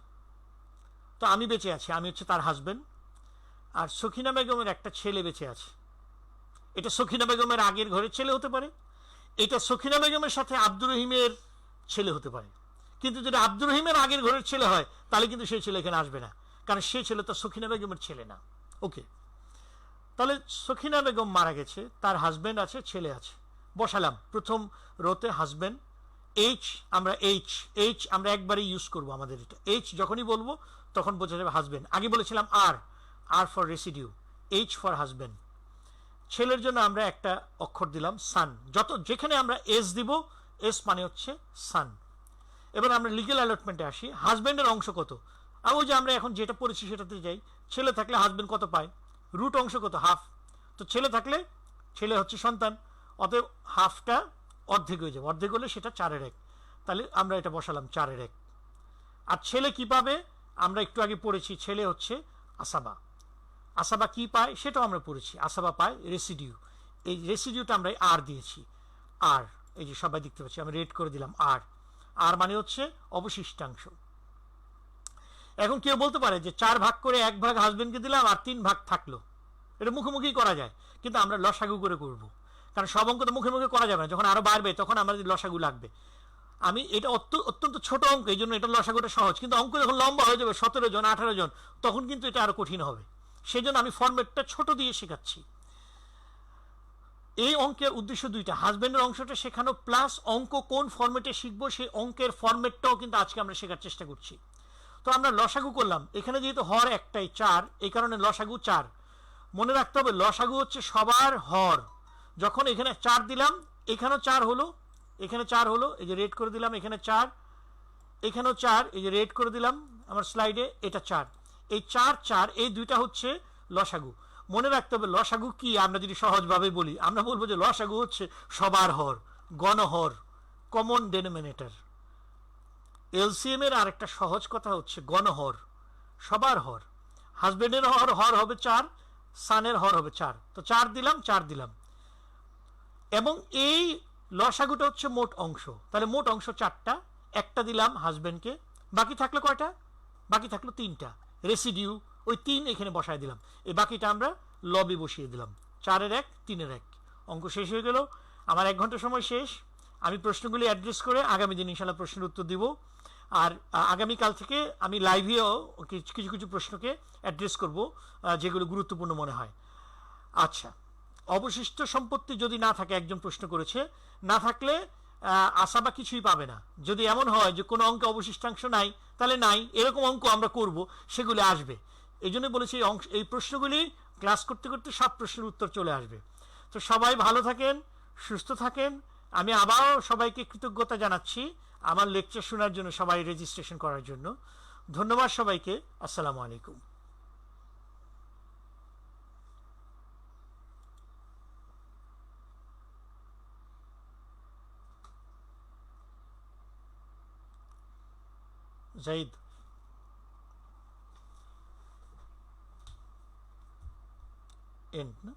তো আমি বেঁচে আছি, আমি হচ্ছে তার হাজব্যান্ড, আর সখিনা বেগমের একটা ছেলে বেঁচে আছে। এটা সখিনা বেগমের আগের ঘরের ছেলে হতে পারে, এটা সখিনা বেগমের সাথে আব্দুর রহিমের ছেলে হতে পারে। কিন্তু যদি আব্দুর রহিমের আগের ঘরের ছেলে হয় তাহলে কিন্তু সেই ছেলে এখানে আসবে না, কারণ সেই ছেলে তো সখিনা বেগমের ছেলে না। ওকে, তাহলে সখিনা বেগম মারা গেছে, তার হাজব্যান্ড আছে, ছেলে আছে। বসালাম প্রথম রোতে হাজব্যান্ড, এইচ আমরা একবারই ইউজ করবো আমাদের, এটা এইচ যখনই বলবো তখন বোঝা যাবে হাজব্যান্ড। আগে বলেছিলাম R for residue, H for husband. ছেলের জন্য আমরা একটা অক্ষর দিলাম সান, যেখানে আমরা এস দিব, এস মানে হচ্ছে সান। এবার আমরা লিগ্যাল অ্যালটমেন্টে আসি, হাজব্যান্ডের অংশ কত, আর ওই যে আমরা এখন যেটা পড়েছি সেটাতে যাই। ছেলে থাকলে হাজব্যান্ড কত পায়, রুট অংশ কত, হাফ। তো ছেলে থাকলে, ছেলে হচ্ছে সন্তান, অতএব হাফটা অর্ধেক হয়ে যাবে, অর্ধেক হলে সেটা 4/1, তাহলে আমরা এটা বসালাম 4/1। আর ছেলে কি পাবে, আমরা একটু আগে পড়েছি, ছেলে হচ্ছে আসাবা। আসাবা কি পায় সেটাও আমরা পড়েছি, আসাবা পায় রেসিডিউ। এই রেসিডিউটা আমরা আর দিয়েছি, আর এই যে সবাই দেখতে পাচ্ছি আমি রেড করে দিলাম আর, আর মানে হচ্ছে অবশিষ্টাংশ। এখন কেউ বলতে পারে যে 4 ভাগ করে 1 ভাগ হাজবেন্ডকে দিলাম আর 3 ভাগ থাকলো, এটা মুখোমুখি করা যায়, কিন্তু আমরা লসাগু করে করব, কারণ সব অঙ্ক তো মুখে মুখে করা যাবে না, যখন আরো বাড়বে তখন আমাদের লসাগু লাগবে। আমি এটা অত্যন্ত ছোট অঙ্ক, এই জন্য এটা লসাগুটা সহজ, কিন্তু অঙ্ক যখন লম্বা হয়ে যাবে 17 জন 18 জন তখন কিন্তু এটা আরো কঠিন হবে, সেই জন্য আমি ফরম্যাটটা ছোট দিয়ে শেখাচ্ছি। এই অঙ্কের উদ্দেশ্য দুইটা, হাজবেন্ডের অংশটা শেখানো প্লাস অঙ্ক কোন ফরম্যাটে শিখবো সেই অঙ্কের ফরম্যাটটাও কিন্তু আজকে আমরা শেখার চেষ্টা করছি। তো আমরা লসাগু করলাম, এখানে যেহেতু হর একটাই 4, এই কারণে লসাগু 4। মনে রাখতে হবে লসাগু হচ্ছে সবার হর, যখন এখানে 4 দিলাম এখানেও 4 হলো, এখানে 4 হলো, এই যে রেড করে দিলাম, এখানে 4, এখানেও 4, এই যে রেড করে দিলাম আমার স্লাইডে, এটা 4, এই 4 4 এই দুইটা হচ্ছে লসাগু। মনে রাখতে হবে লসাগু কি, আমরা যদি সহজভাবে বলি আমরা বলবো যে লসাগু হচ্ছে সবার হর, গণহর, কমন ডেনোমিনেটর। এলসিএম এর আরেকটা সহজ কথা হচ্ছে গণহর, সবার হর। হাজবেন্ডের হর হবে 4, সানের হর হবে 4, তো 4 দিলাম 4 দিলাম, এবং এই লসাগুটা হচ্ছে মোট অংশ, তাহলে মোট অংশ 4টা, একটা দিলাম হাজবেন্ডকে, বাকি থাকলো কয়টা, বাকি থাকলো 3টা, রেসিডিউ ওই 3 এখানে বসায় দিলাম, এই বাকিটা আমরা লবে বসিয়ে দিলাম, 4-এর 1 3-এর 1, অঙ্ক শেষ হয়ে গেল। আমার 1 ঘন্টা সময় শেষ, আমি প্রশ্নগুলি অ্যাড্রেস করে আগামী দিন ইনশাল্লাহ প্রশ্নের উত্তর দিব, আর আগামীকাল থেকে আমি লাইভেও কিছু কিছু প্রশ্নকে অ্যাড্রেস করব যেগুলো গুরুত্বপূর্ণ মনে হয়। আচ্ছা, অবশিষ্ট সম্পত্তি যদি না থাকে, একজন প্রশ্ন করেছে, না থাকলে আশা বা কিছুই পাবে না। যদি এমন হয় যে কোনো অঙ্কে অবশিষ্টাংশ নাই তাহলে নাই, এরকম অঙ্ক আমরা করব, সেগুলি আসবে। এই জন্য বলেছি এই প্রশ্নগুলি ক্লাস করতে করতে সব প্রশ্নের উত্তর চলে আসবে। তো সবাই ভালো থাকেন, সুস্থ থাকেন। আমি আবারও সবাইকে কৃতজ্ঞতা জানাচ্ছি আমার লেকচার শোনার জন্য, সবাই রেজিস্ট্রেশন করার জন্য। ধন্যবাদ সবাইকে, আসসালামু আলাইকুম। জাহিদ, এন্ড না?